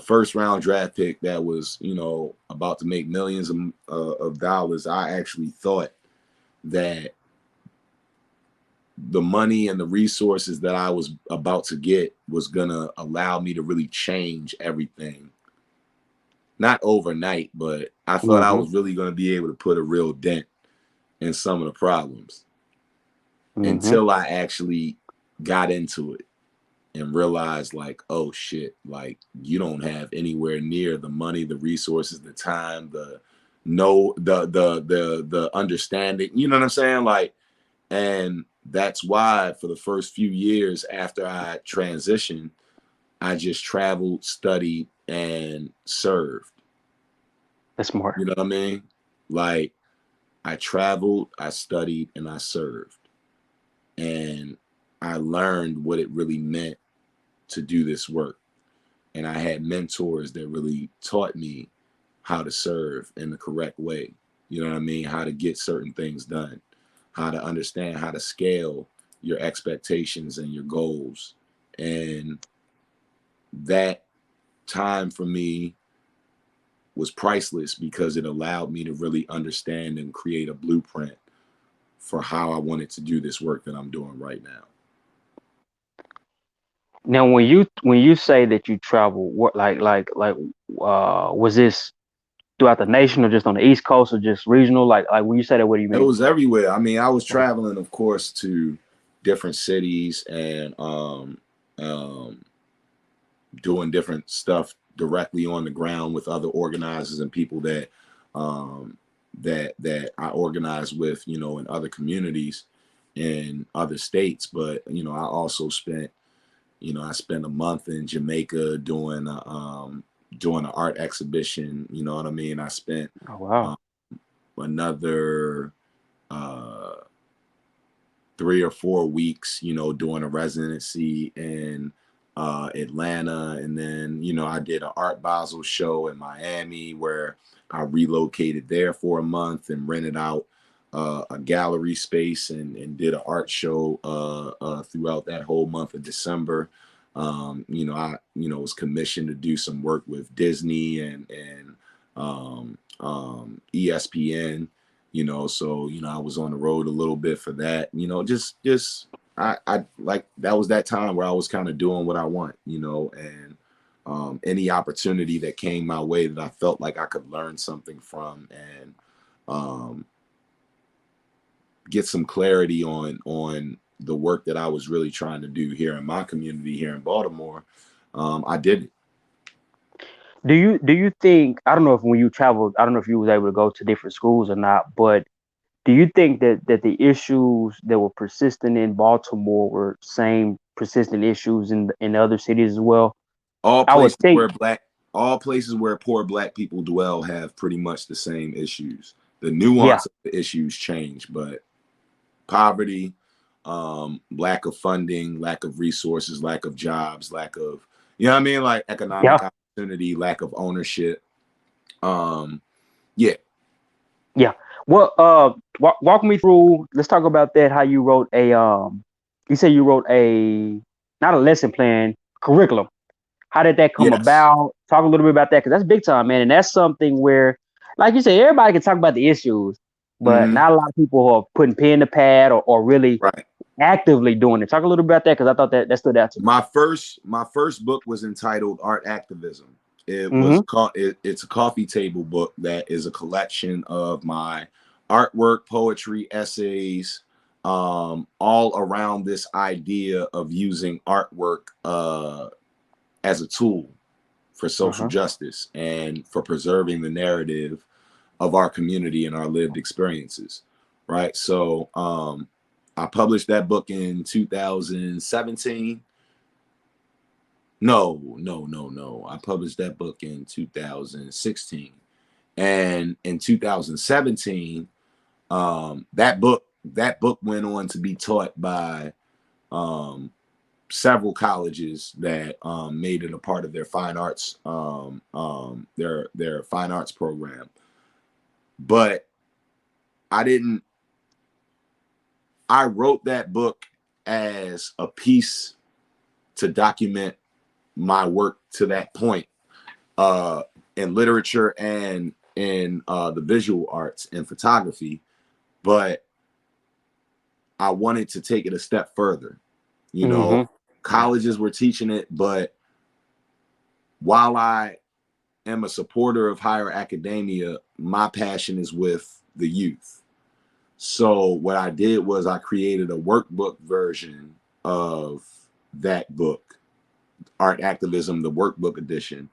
first round draft pick that was, you know, about to make millions of dollars. I actually thought that the money and the resources that I was about to get was gonna allow me to really change everything. Not overnight, but I thought I Mm-hmm. was really gonna be able to put a real dent in some of the problems Mm-hmm. until I actually got into it and realized like, oh shit, like you don't have anywhere near the money, the resources, the time, the no the understanding, you know what I'm saying? Like, and that's why for the first few years after I transitioned, I just traveled, studied, and served. That's smart. You know what I mean? Like, I traveled, I studied, and I served. And I learned what it really meant to do this work. And I had mentors that really taught me how to serve in the correct way. You know what I mean? How to get certain things done, how to understand how to scale your expectations and your goals. And that time for me was priceless because it allowed me to really understand and create a blueprint for how I wanted to do this work that I'm doing right now. Now, when you say that you travel, what was this throughout the nation or just on the East Coast or just regional? Like when you say that, what do you It mean? was everywhere. I mean, I was traveling, of course, to different cities and um, doing different stuff directly on the ground with other organizers and people that um, that I organize with, you know, in other communities in other states. But you know, I also spent, you know, I spent a month in Jamaica doing an art exhibition. You know what I mean? I spent Oh wow. um, another uh, 3 or 4 weeks, you know, doing a residency in Atlanta. And then, you know, I did an Art Basel show in Miami where I relocated there for a month and rented out a gallery space and did an art show throughout that whole month of December. You know, was commissioned to do some work with Disney and ESPN, you know, so you know I was on the road a little bit for that, you know, just I like that was that time where I was kind of doing what I want, you know, and any opportunity that came my way that I felt like I could learn something from and um, get some clarity on the work that I was really trying to do here in my community here in Baltimore, I did it. Do you think, I don't know if when you traveled, I don't know if you was able to go to different schools or not, but do you think that the issues that were persistent in Baltimore were same persistent issues in other cities as well? All I would places think, where all places where poor black people dwell have pretty much the same issues. The yeah, nuance of the issues change, but poverty, lack of funding, lack of resources, lack of jobs, lack of, you know what I mean, like economic yeah, opportunity, lack of ownership. Um, yeah. yeah. Well, walk me through. Let's talk about that. How you wrote you said you wrote a not a lesson plan, curriculum. How did that come Yes. about? Talk a little bit about that because that's big time, man. And that's something where, like you said, everybody can talk about the issues, but Mm-hmm. not a lot of people are putting pen to pad or really Right. actively doing it. Talk a little bit about that because I thought that stood out to me. My first book was entitled Art Activism. It was Mm-hmm. called it's a coffee table book that is a collection of my artwork, poetry, essays, all around this idea of using artwork as a tool for social Uh-huh. justice and for preserving the narrative of our community and our lived experiences. Right. So I published that book in 2017. No. I published that book in 2016. And in 2017, that book went on to be taught by um, several colleges that made it a part of their fine arts their fine arts program. But I didn't. I wrote that book as a piece to document my work to that point uh, in literature and in the visual arts and photography, but I wanted to take it a step further. You know, Mm-hmm. colleges were teaching it, but while I am a supporter of higher academia, my passion is with the youth. So what I did was I created a workbook version of that book, Art Activism, the workbook edition.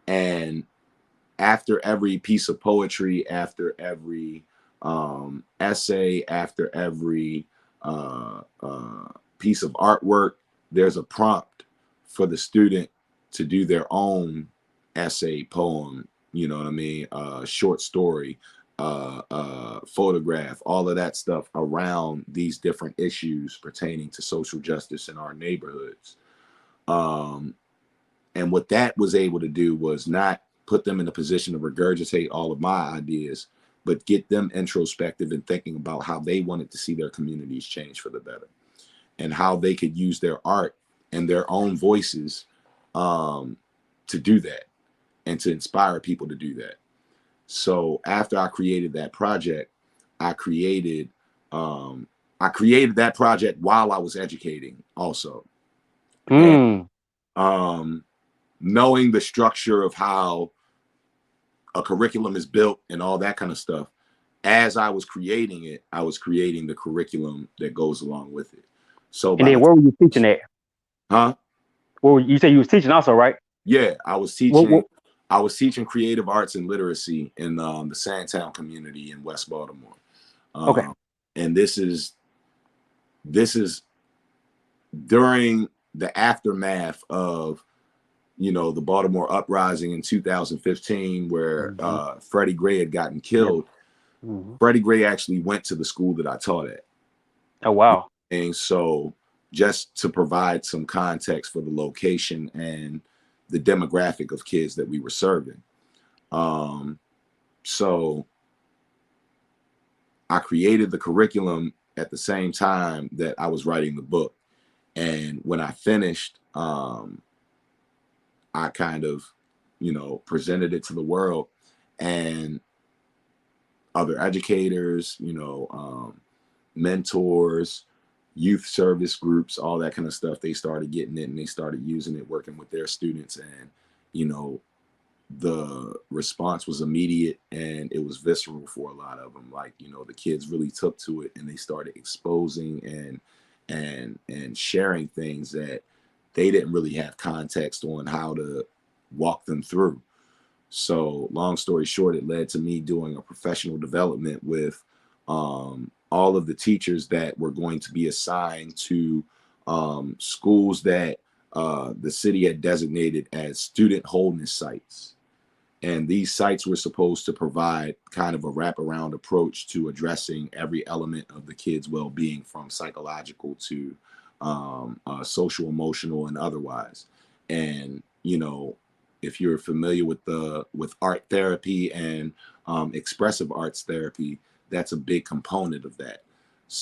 And after every piece of poetry, after every essay, after every piece of artwork, there's a prompt for the student to do their own essay, poem, you know what I mean, short story, photograph, all of that stuff around these different issues pertaining to social justice in our neighborhoods. Um, and what that was able to do was not put them in a position to regurgitate all of my ideas, but get them introspective and thinking about how they wanted to see their communities change for the better and how they could use their art and their own voices um, to do that and to inspire people to do that. So after I created that project, I created um, I created that project while I was educating also. And Mm. um, knowing the structure of how a curriculum is built and all that kind of stuff, as I was creating it, I was creating the curriculum that goes along with it. So And by then the where were you teaching at? huh? Well, you said you was teaching also, right? Yeah, I was What, teaching. what, I was teaching creative arts and literacy in the Sandtown community in West Baltimore, okay. um, and this is during the aftermath of the Baltimore uprising in 2015, where Mm-hmm. Freddie Gray had gotten Yep. killed. Mm-hmm. Freddie Gray actually went to the school that I taught at. Oh wow. And so, just to provide some context for the location and the demographic of kids that we were serving. Um, so, I created the curriculum at the same time that I was writing the book. And when I finished, I kind of, presented it to the world. And other educators, mentors, youth service groups, all that kind of stuff. They started getting it and they started using it, working with their students. And, you know, the response was immediate and it was visceral for a lot of them. Like, the kids really took to it and they started exposing and sharing things that they didn't really have context on how to walk them through. So, long story short, it led to me doing a professional development with all of the teachers that were going to be assigned to schools that the city had designated as student wholeness sites. And these sites were supposed to provide kind of a wraparound approach to addressing every element of the kids' well-being, from psychological to social, emotional, and otherwise. And if you're familiar with art therapy and expressive arts therapy, that's a big component of that.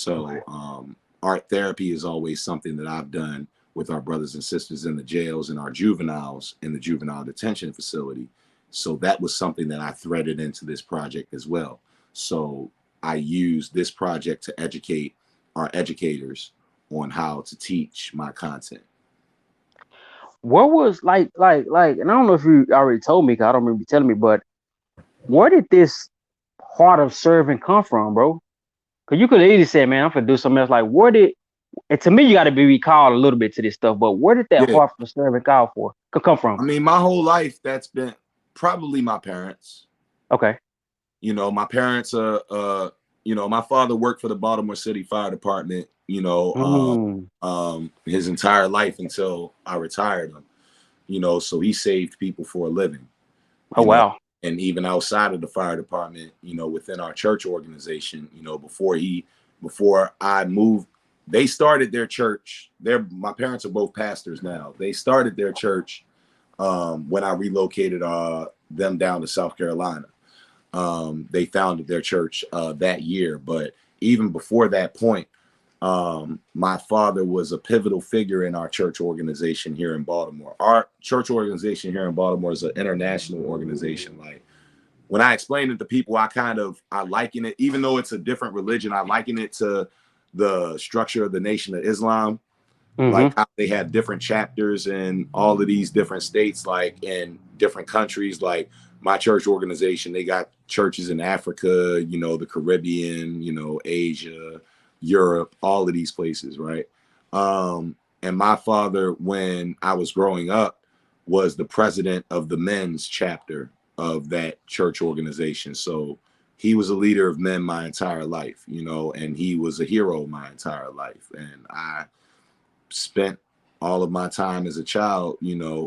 Okay. So art therapy is always something that I've done with our brothers and sisters in the jails and our juveniles in the juvenile detention facility. So that was something that I threaded into this project as well. So I used this project to educate our educators on how to teach my content. What was and I don't know if you already told me, 'cause I don't remember you telling me, but where did this heart of serving come from, bro? Because you could have easily said, man, I'm gonna do something else. Like, where did and to me, you got to be recalled a little bit to this stuff. But where did that Yeah, heart for serving call for could come from? I mean, my whole life that's been probably my parents. Okay. My parents my father worked for the Baltimore City Fire Department, Mm. his entire life until I retired him. So he saved people for a living, Oh you know, wow. and even outside of the fire department, within our church organization, before I moved, they started their church. My parents are both pastors now. They started their church when I relocated them down to South Carolina. They founded their church that year, but even before that point, my father was a pivotal figure in our church organization here in Baltimore. Our church organization here in Baltimore is an international organization. Like, when I explain it to people, I liken it, even though it's a different religion, I liken it to the structure of the Nation of Islam. Like, Mm-hmm. how they have different chapters in all of these different states, like in different countries. Like, my church organization, they got churches in Africa, the Caribbean, Asia, Europe, all of these places, right? And my father, when I was growing up, was the president of the men's chapter of that church organization. So he was a leader of men my entire life, and he was a hero my entire life. And I spent all of my time as a child,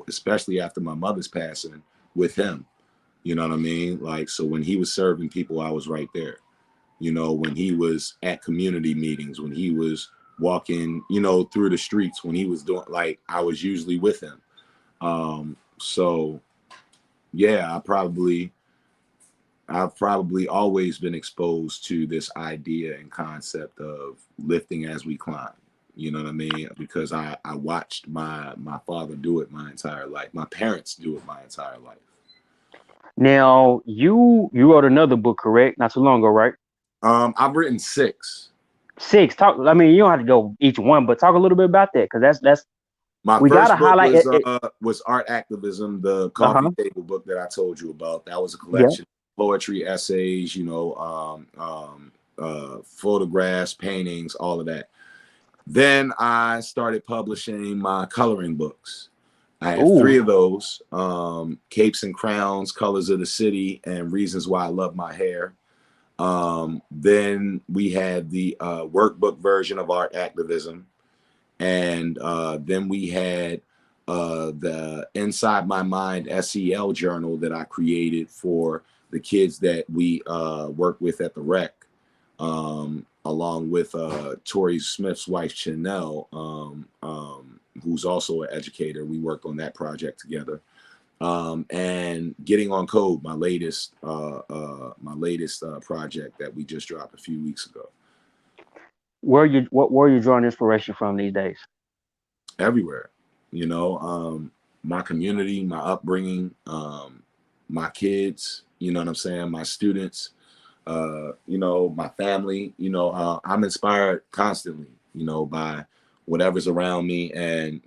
especially after my mother's passing, with him. You know what I mean? Like, so when he was serving people, I was right there. When he was at community meetings, when he was walking, through the streets, when he was doing, like, I was usually with him. So yeah, I've probably always been exposed to this idea and concept of lifting as we climb. You know what I mean? Because I watched my father do it my entire life. My parents do it my entire life. Now you wrote another book, correct? Not too long ago, right? I've written six. Six. Talk. I mean, you don't have to go each one, but talk a little bit about that because that's My we gotta first book highlight was it. was Art Activism, the Uh coffee huh. table book that I told you about. That was a Yeah. collection of poetry, essays, photographs, paintings, all of that. Then I started publishing my coloring books. I have three Ooh. of those: Capes and Crowns, Colors of the City, and Reasons Why I Love My Hair. Then we had the workbook version of Art Activism, and then we had the Inside My Mind SEL journal that I created for the kids that we work with at the rec, along with Tori Smith's wife Chanel, who's also an educator. We worked on that project together. And Getting on Code, my latest project that we just dropped a few weeks ago. Where you drawing inspiration from these days? Everywhere, you know, my community, my upbringing, my kids, you know what I'm saying, my students, my family, I'm inspired constantly, by whatever's around me, and,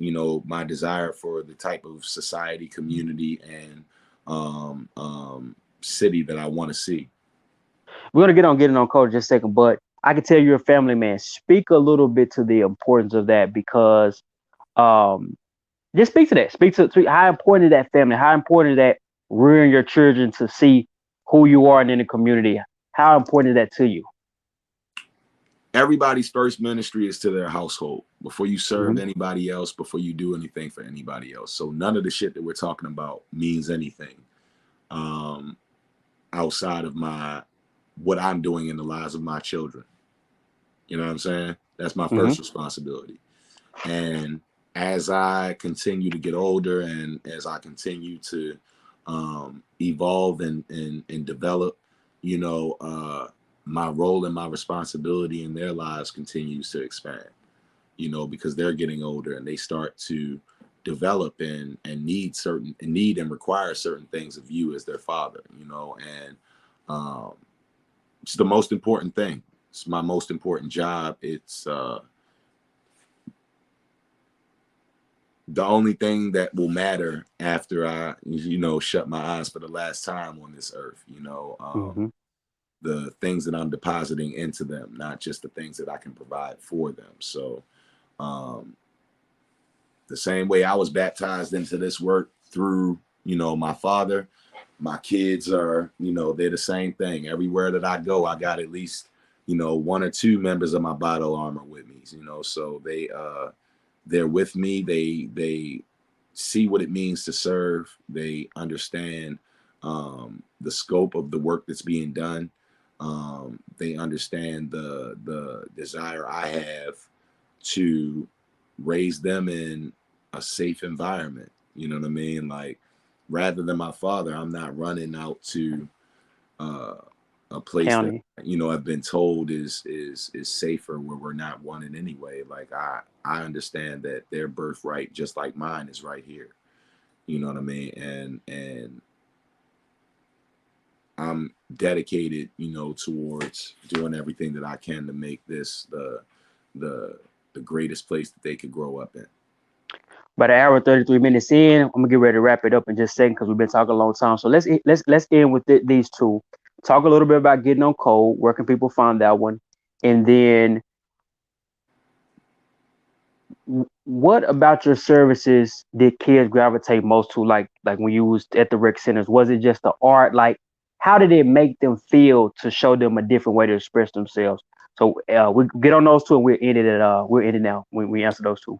my desire for the type of society, community, and city that I want to see. We're gonna get on getting on code in just a second, but I can tell you're a family man. Speak a little bit to the importance of that because um just speak to that. Speak to how important is that family? How important is that rearing your children to see who you are and in the community? How important is that to you? Everybody's first ministry is to their household before you serve Hmm. anybody else, before you do anything for anybody else. So none of the shit that we're talking about means anything um, outside of my what I'm doing in the lives of my children. You know what I'm saying? That's my Hmm. first responsibility. And as I continue to get older and as I continue to evolve and develop, you know, my role and my responsibility in their lives continues to expand, you know, because they're getting older and they start to develop and need and require certain things of you as their father, you know, and um, it's the most important thing. It's my most important job. It's the only thing that will matter after I, you know, shut my eyes for the last time on this earth, you know, Hmm. the things that I'm depositing into them, not just the things that I can provide for them. So, um, the same way I was baptized into this work through, you know, my father, my kids are, you know, they're the same thing. Everywhere that I go, I got at least, you know, one or two members of my battle armor with me, you know, so they're with me. They see what it means to serve. They understand the scope of the work that's being done. They understand the desire I have to raise them in a safe environment. You know what I mean? Like rather than my father, I'm not running out to uh, a place that, County. you know, I've been told is safer where we're not wanted anyway. Like I understand that their birthright, just like mine, is right here. You know what I mean? And I'm dedicated, you know, towards doing everything that I can to make this the the greatest place that they could grow up in. By the hour 33 minutes in, I'm gonna get ready to wrap it up in just a second because we've been talking a long time. So let's end with these two. Talk a little bit about getting on code. Where can people find that one? And then what about your services did kids gravitate most to? Like when you was at the rec centers, was it just the art? Like how did it make them feel to show them a different way to express themselves? So we get on those two and we're in it now when we answer those two.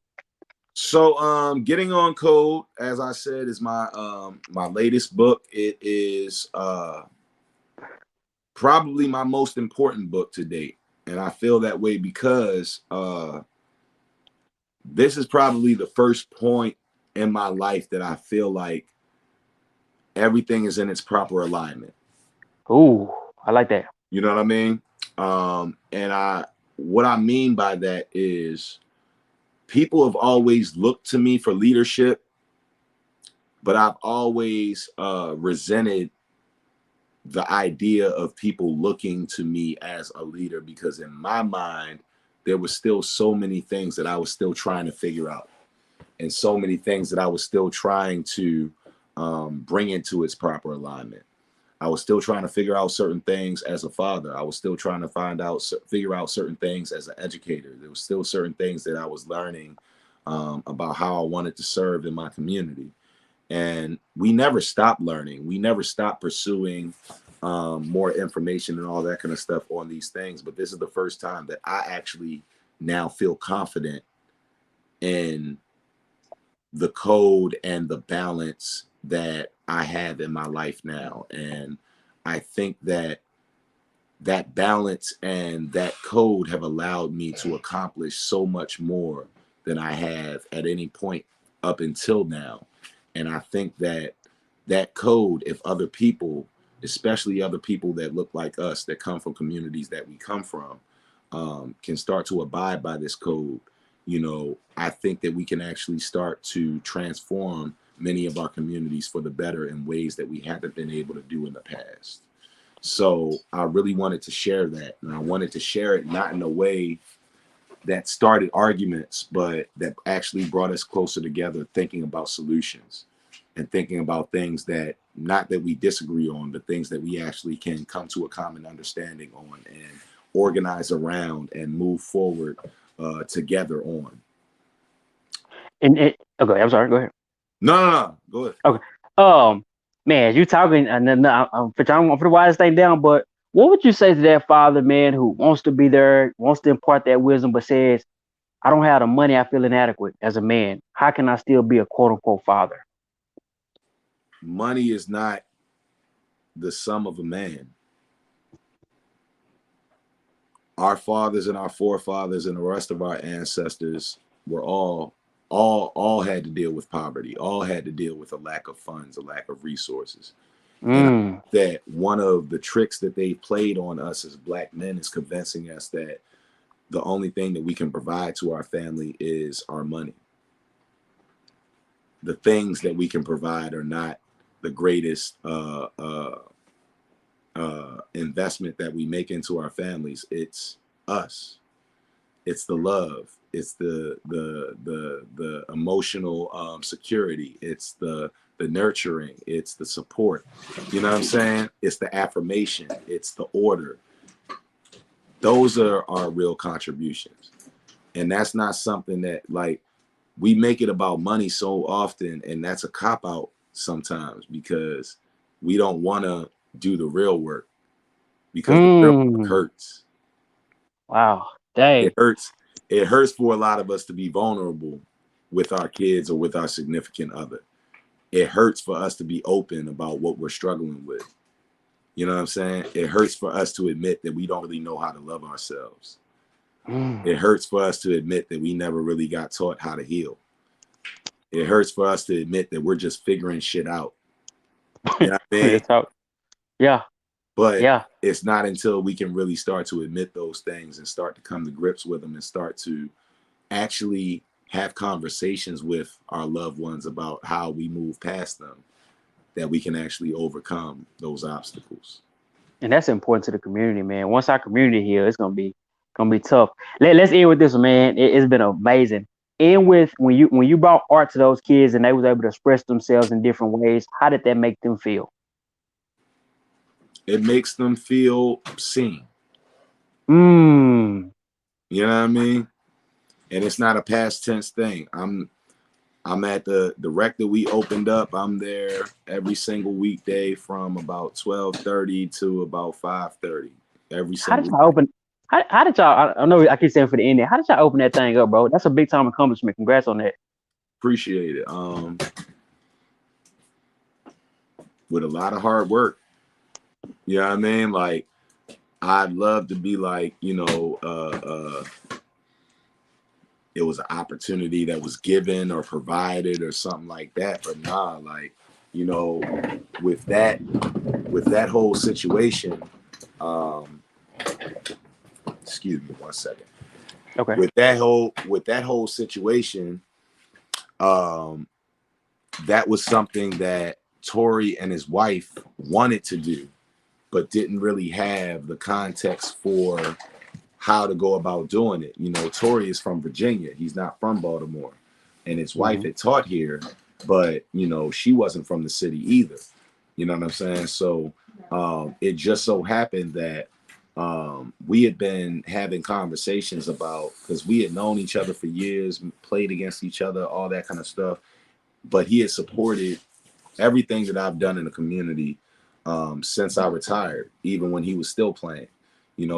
So getting on code, as I said, is my latest book. It is probably my most important book to date. And I feel that way because this is probably the first point in my life that I feel like everything is in its proper alignment. Ooh, I like that. You know what I mean? And what I mean by that is people have always looked to me for leadership, but I've always resented the idea of people looking to me as a leader because in my mind there was still so many things that I was still trying to figure out and so many things that I was still trying to bring into its proper alignment. I was still trying to figure out certain things as a father. I was still trying to figure out certain things as an educator. There was still certain things that I was learning about how I wanted to serve in my community. And we never stopped learning. We never stopped pursuing more information and all that kind of stuff on these things. But this is the first time that I actually now feel confident in the code and the balance that I have in my life now. And I think that that balance and that code have allowed me to accomplish so much more than I have at any point up until now. And I think that that code, if other people, especially other people that look like us, that come from communities that we come from, can start to abide by this code, you know, I think that we can actually start to transform many of our communities for the better in ways that we haven't been able to do in the past. So I really wanted to share that. And I wanted to share it not in a way that started arguments, but that actually brought us closer together, thinking about solutions and thinking about things that not that we disagree on, but things that we actually can come to a common understanding on and organize around and move forward together on. And okay, I'm sorry. Go ahead. No, no, no. Go ahead. Okay. Um, Man, you talking, and then I'm for the wise thing down. But what would you say to that father, man, who wants to be there, wants to impart that wisdom, but says, "I don't have the money. I feel inadequate as a man. How can I still be a quote unquote father?" Money is not the sum of a man. Our fathers and our forefathers and the rest of our ancestors were all had to deal with poverty, all had to deal with a lack of funds, a lack of resources. And I Mm, think that one of the tricks that they played on us as black men is convincing us that the only thing that we can provide to our family is our money. The things that we can provide are not the greatest investment that we make into our families. It's us. It's the love. It's the emotional security. It's the nurturing. It's the support. You know what I'm saying? It's the affirmation. It's the order. Those are our real contributions, and that's not something that like we make it about money so often, and that's a cop out sometimes because we don't want to do the real work because the real work mm, hurts. wow. It Dang. hurts. It hurts for a lot of us to be vulnerable with our kids or with our significant other. It hurts for us to be open about what we're struggling with. You know what I'm saying? It hurts for us to admit that we don't really know how to love ourselves. Mm. It hurts for us to admit that we never really got taught how to heal. It hurts for us to admit that we're just figuring shit out. You know what I Real mean? talk. Yeah. But Yeah. it's not until we can really start to admit those things and start to come to grips with them and start to actually have conversations with our loved ones about how we move past them that we can actually overcome those obstacles. And that's important to the community, man. Once our community here, it's gonna be tough. Let's end with this one, man. It's been amazing. And with when you brought art to those kids and they was able to express themselves in different ways, how did that make them feel? It makes them feel seen. Mm. You know what I mean? And it's not a past tense thing. I'm at the rec that we opened up. I'm there every single weekday from about 12:30 to about 5:30 every How did single y'all day. open? How did y'all? I know I keep saying for the ending. How did y'all open that thing up, bro? That's a big time accomplishment. Congrats on that. Appreciate it. With a lot of hard work. You know what I mean? Like I'd love to be like, it was an opportunity that was given or provided or something like that. But nah, like, you know, with that with that whole situation, um, excuse me one second. Okay. With that whole situation, um, that was something that Tory and his wife wanted to do, but didn't really have the context for how to go about doing it. You know, Tory is from Virginia. He's not from Baltimore. And his wife Hmm. had taught here, but, she wasn't from the city either. You know what I'm saying? So it just so happened that we had been having conversations about, because we had known each other for years, played against each other, all that kind of stuff. But he had supported everything that I've done in the community since I retired, even when he was still playing.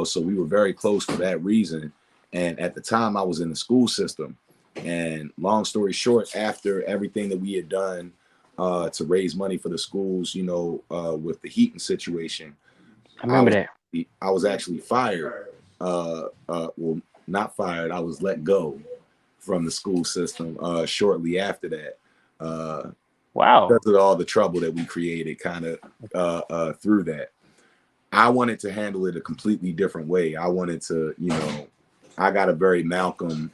So we were very close for that reason. And at the time, I was in the school system. And long story short, after everything that we had done to raise money for the schools, with the heating situation, I I remember was that. I was actually fired. Well, not fired. I was let go from the school system shortly after that. Uh, Wow. because of all the trouble that we created kind of through that. I wanted to handle it a completely different way. I wanted to, I got a very Malcolm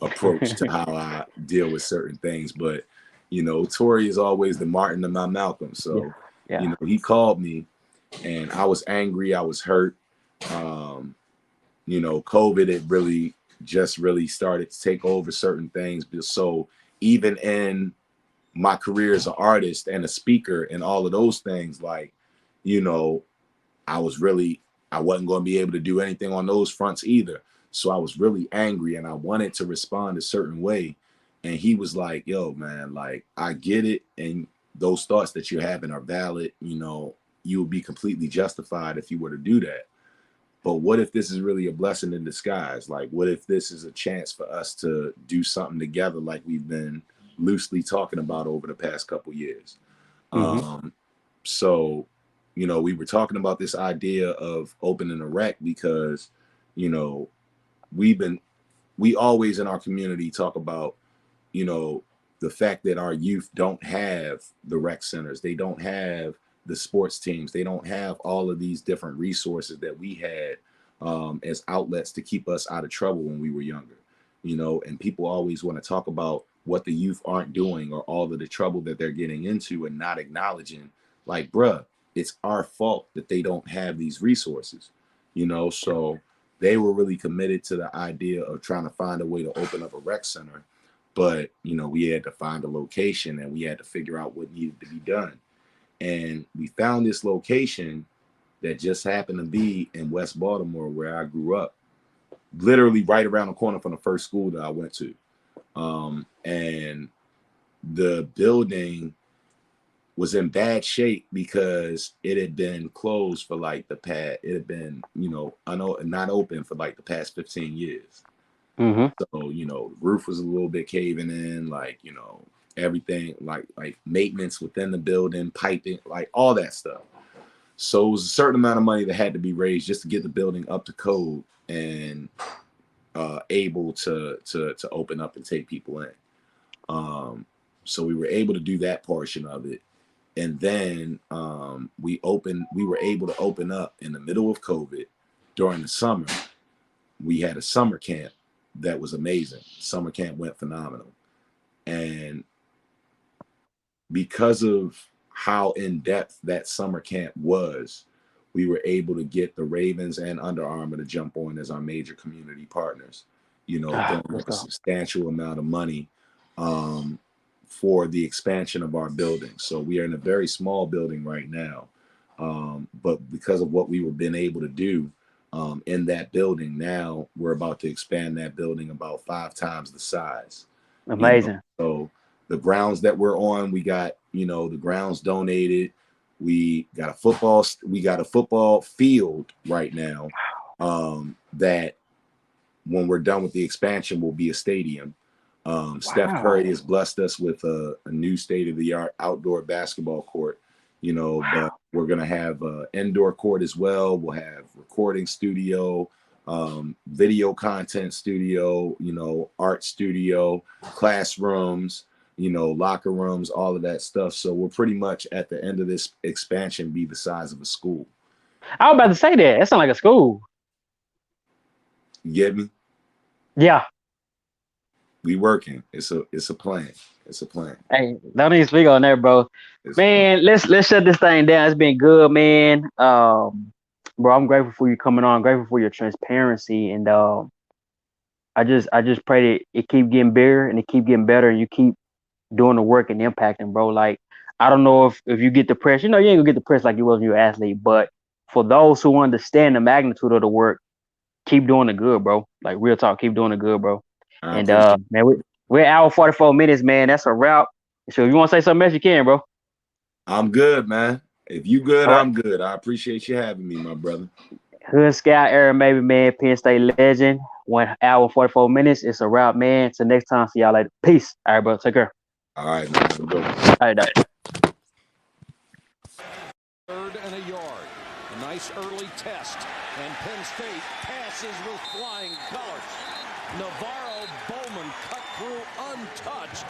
approach to how I deal with certain things, but Tory is always the Martin of my Malcolm. Yeah. So, Yeah. he called me and I was angry, I was hurt. Um, COVID had really started to take over certain things. So even in my career as an artist and a speaker and all of those things, like, you know, I was really, I wasn't going to be able to do anything on those fronts either. So I was really angry and I wanted to respond a certain way. And he was like, yo, man, like, I get it. And those thoughts that you're having are valid. You know, you would be completely justified if you were to do that. But what if this is really a blessing in disguise? Like, what if this is a chance for us to do something together, like we've been loosely talking about over the past couple years? Mm-hmm. Um, so, you know, we were talking about this idea of opening a rec because, you know, we've been, we always in our community talk about, you know, the fact that our youth don't have the rec centers, they don't have the sports teams, they don't have all of these different resources that we had as outlets to keep us out of trouble when we were younger. You know, and people always want to talk about what the youth aren't doing or all of the trouble that they're getting into and not acknowledging, like, bruh, it's our fault that they don't have these resources, you know. So they were really committed to the idea of trying to find a way to open up a rec center, but you know, we had to find a location and we had to figure out what needed to be done. And we found this location that just happened to be in West Baltimore, where I grew up, literally right around the corner from the first school that I went to. And the building was in bad shape because it had been closed for like it had been, you know, I know not open for like the past 15 years. Mm-hmm. So, you know, the roof was a little bit caving in, like, you know, everything like maintenance within the building, piping, like all that stuff. So it was a certain amount of money that had to be raised just to get the building up to code and able to open up and take people in. So we were able to do that portion of it. And then we were able to open up in the middle of COVID during the summer. We had a summer camp that was amazing. Summer camp went phenomenal. And because of how in depth that summer camp was, we were able to get the Ravens and Under Armour to jump on as our major community partners, you know, Ah, throwing good up a stuff. substantial amount of money for the expansion of our building. So we are in a very small building right now. But because of what we were been able to do in that building, now we're about to expand that building about 5 times the size, you know. Amazing. So the grounds that we're on, we got, you know, the grounds donated. We got a football field right now that when we're done with the expansion will be a stadium. Steph Curry Wow. has blessed us with a new state-of-the-art outdoor basketball court, you know, but we're going to have an indoor court as well. We'll have recording studio, video content studio, you know, art studio, classrooms, you know, locker rooms, all of that stuff. So we're pretty much at the end of this expansion be the size of a school. I was about to say that. That sounds like a school. You get me? Yeah. We working. It's a plan. It's a plan. Hey, don't even speak on that, bro. It's a plan. Man, let's shut this thing down. It's been good, man. Bro, I'm grateful for you coming on. I'm grateful for your transparency, and I just pray that it keep getting bigger and it keep getting better, and you keep doing the work and impacting, bro. Like, I don't know if you get depressed. You know, you ain't gonna get depressed like you was when you were an athlete, but for those who understand the magnitude of the work, keep doing the good, bro. Like, real talk, keep doing the good, bro. I And appreciate man, we're hour 44 minutes, man. That's a wrap. So if you want to say something else, you can, bro. I'm good, man. If you good, All right. I'm good. I appreciate you having me, my brother. Hood Scout, Aaron Maybe, man. Penn State legend. 1 hour 44 minutes. It's a wrap, man. Till next time. See y'all later. Peace. All right, bro. Take care. All right, man. Have a good one. All right, dog. Third and a yard. A nice early test. And Penn State passes with flying colors. Navarro Bowman cut through untouched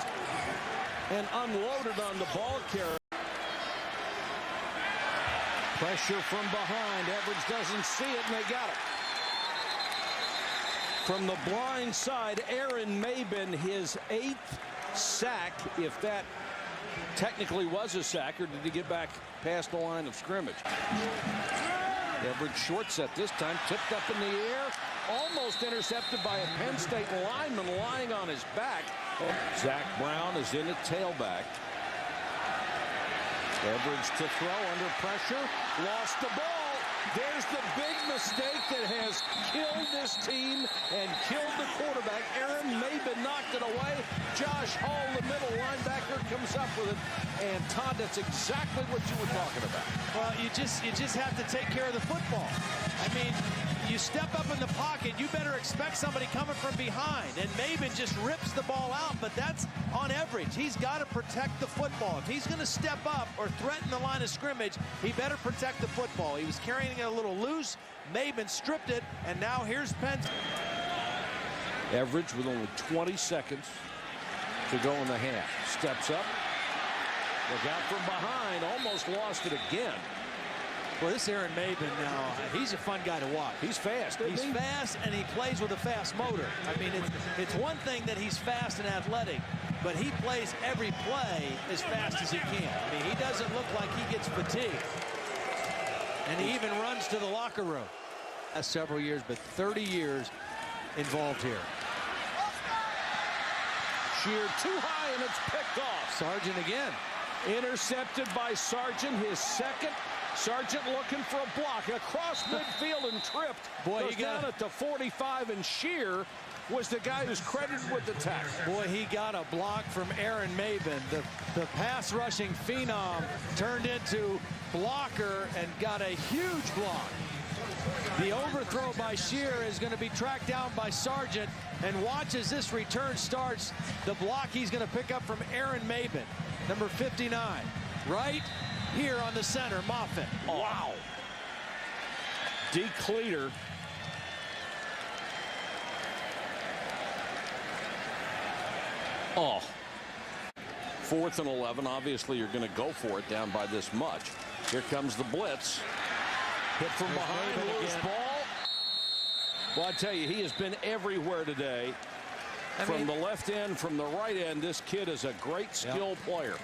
and unloaded on the ball carrier. Pressure from behind. Edwards doesn't see it, and they got it. From the blind side, Aaron Maybin, his 8th sack, if that technically was a sack, or did he get back past the line of scrimmage? Edwards short set this time, tipped up in the air, almost intercepted by a Penn State lineman lying on his back. Zach Brown is in at tailback. Edwards to throw under pressure, lost the ball. There's the big mistake that has killed this team and killed the quarterback. Aaron Maybin knocked it away. Josh Hall, the middle linebacker, comes up with it. And Todd, that's exactly what you were talking about. Well, you just have to take care of the football. I mean, you step up in the pocket, you better expect somebody coming from behind. And Maybin just rips the ball out, but that's on average. He's got to protect the football. If he's going to step up or threaten the line of scrimmage, he better protect the football. He was carrying it a little loose. Maybin stripped it, and now here's Penn. Average with only 20 seconds to go in the half. Steps up. Look out from behind. Almost lost it again. Well, this Aaron Maybin now, he's a fun guy to watch. He's fast. He's fast, and he plays with a fast motor. I mean, it's one thing that he's fast and athletic, but he plays every play as fast as he can. I mean, he doesn't look like he gets fatigued. And he even runs to the locker room. That's several years, but 30 years involved here. Sheer too high, and it's picked off. Sargent again. Intercepted by Sargent, his second. Sargent looking for a block across midfield and tripped. Boy, goes down at the 45, and Sheer was the guy who's credited with the tackle. Boy, he got a block from Aaron Maybin. The pass rushing phenom turned into blocker and got a huge block. The overthrow by Sheer is going to be tracked down by Sargent, and watch as this return starts. The block he's going to pick up from Aaron Maybin, number 59, right here on the center, Moffitt. Wow. D. Cleater. Oh. 4th and 11. Obviously, you're going to go for it down by this much. Here comes the blitz. Hit from behind, loose ball. Well, I tell you, he has been everywhere today. From the left end, from the right end, this kid is a great skill player.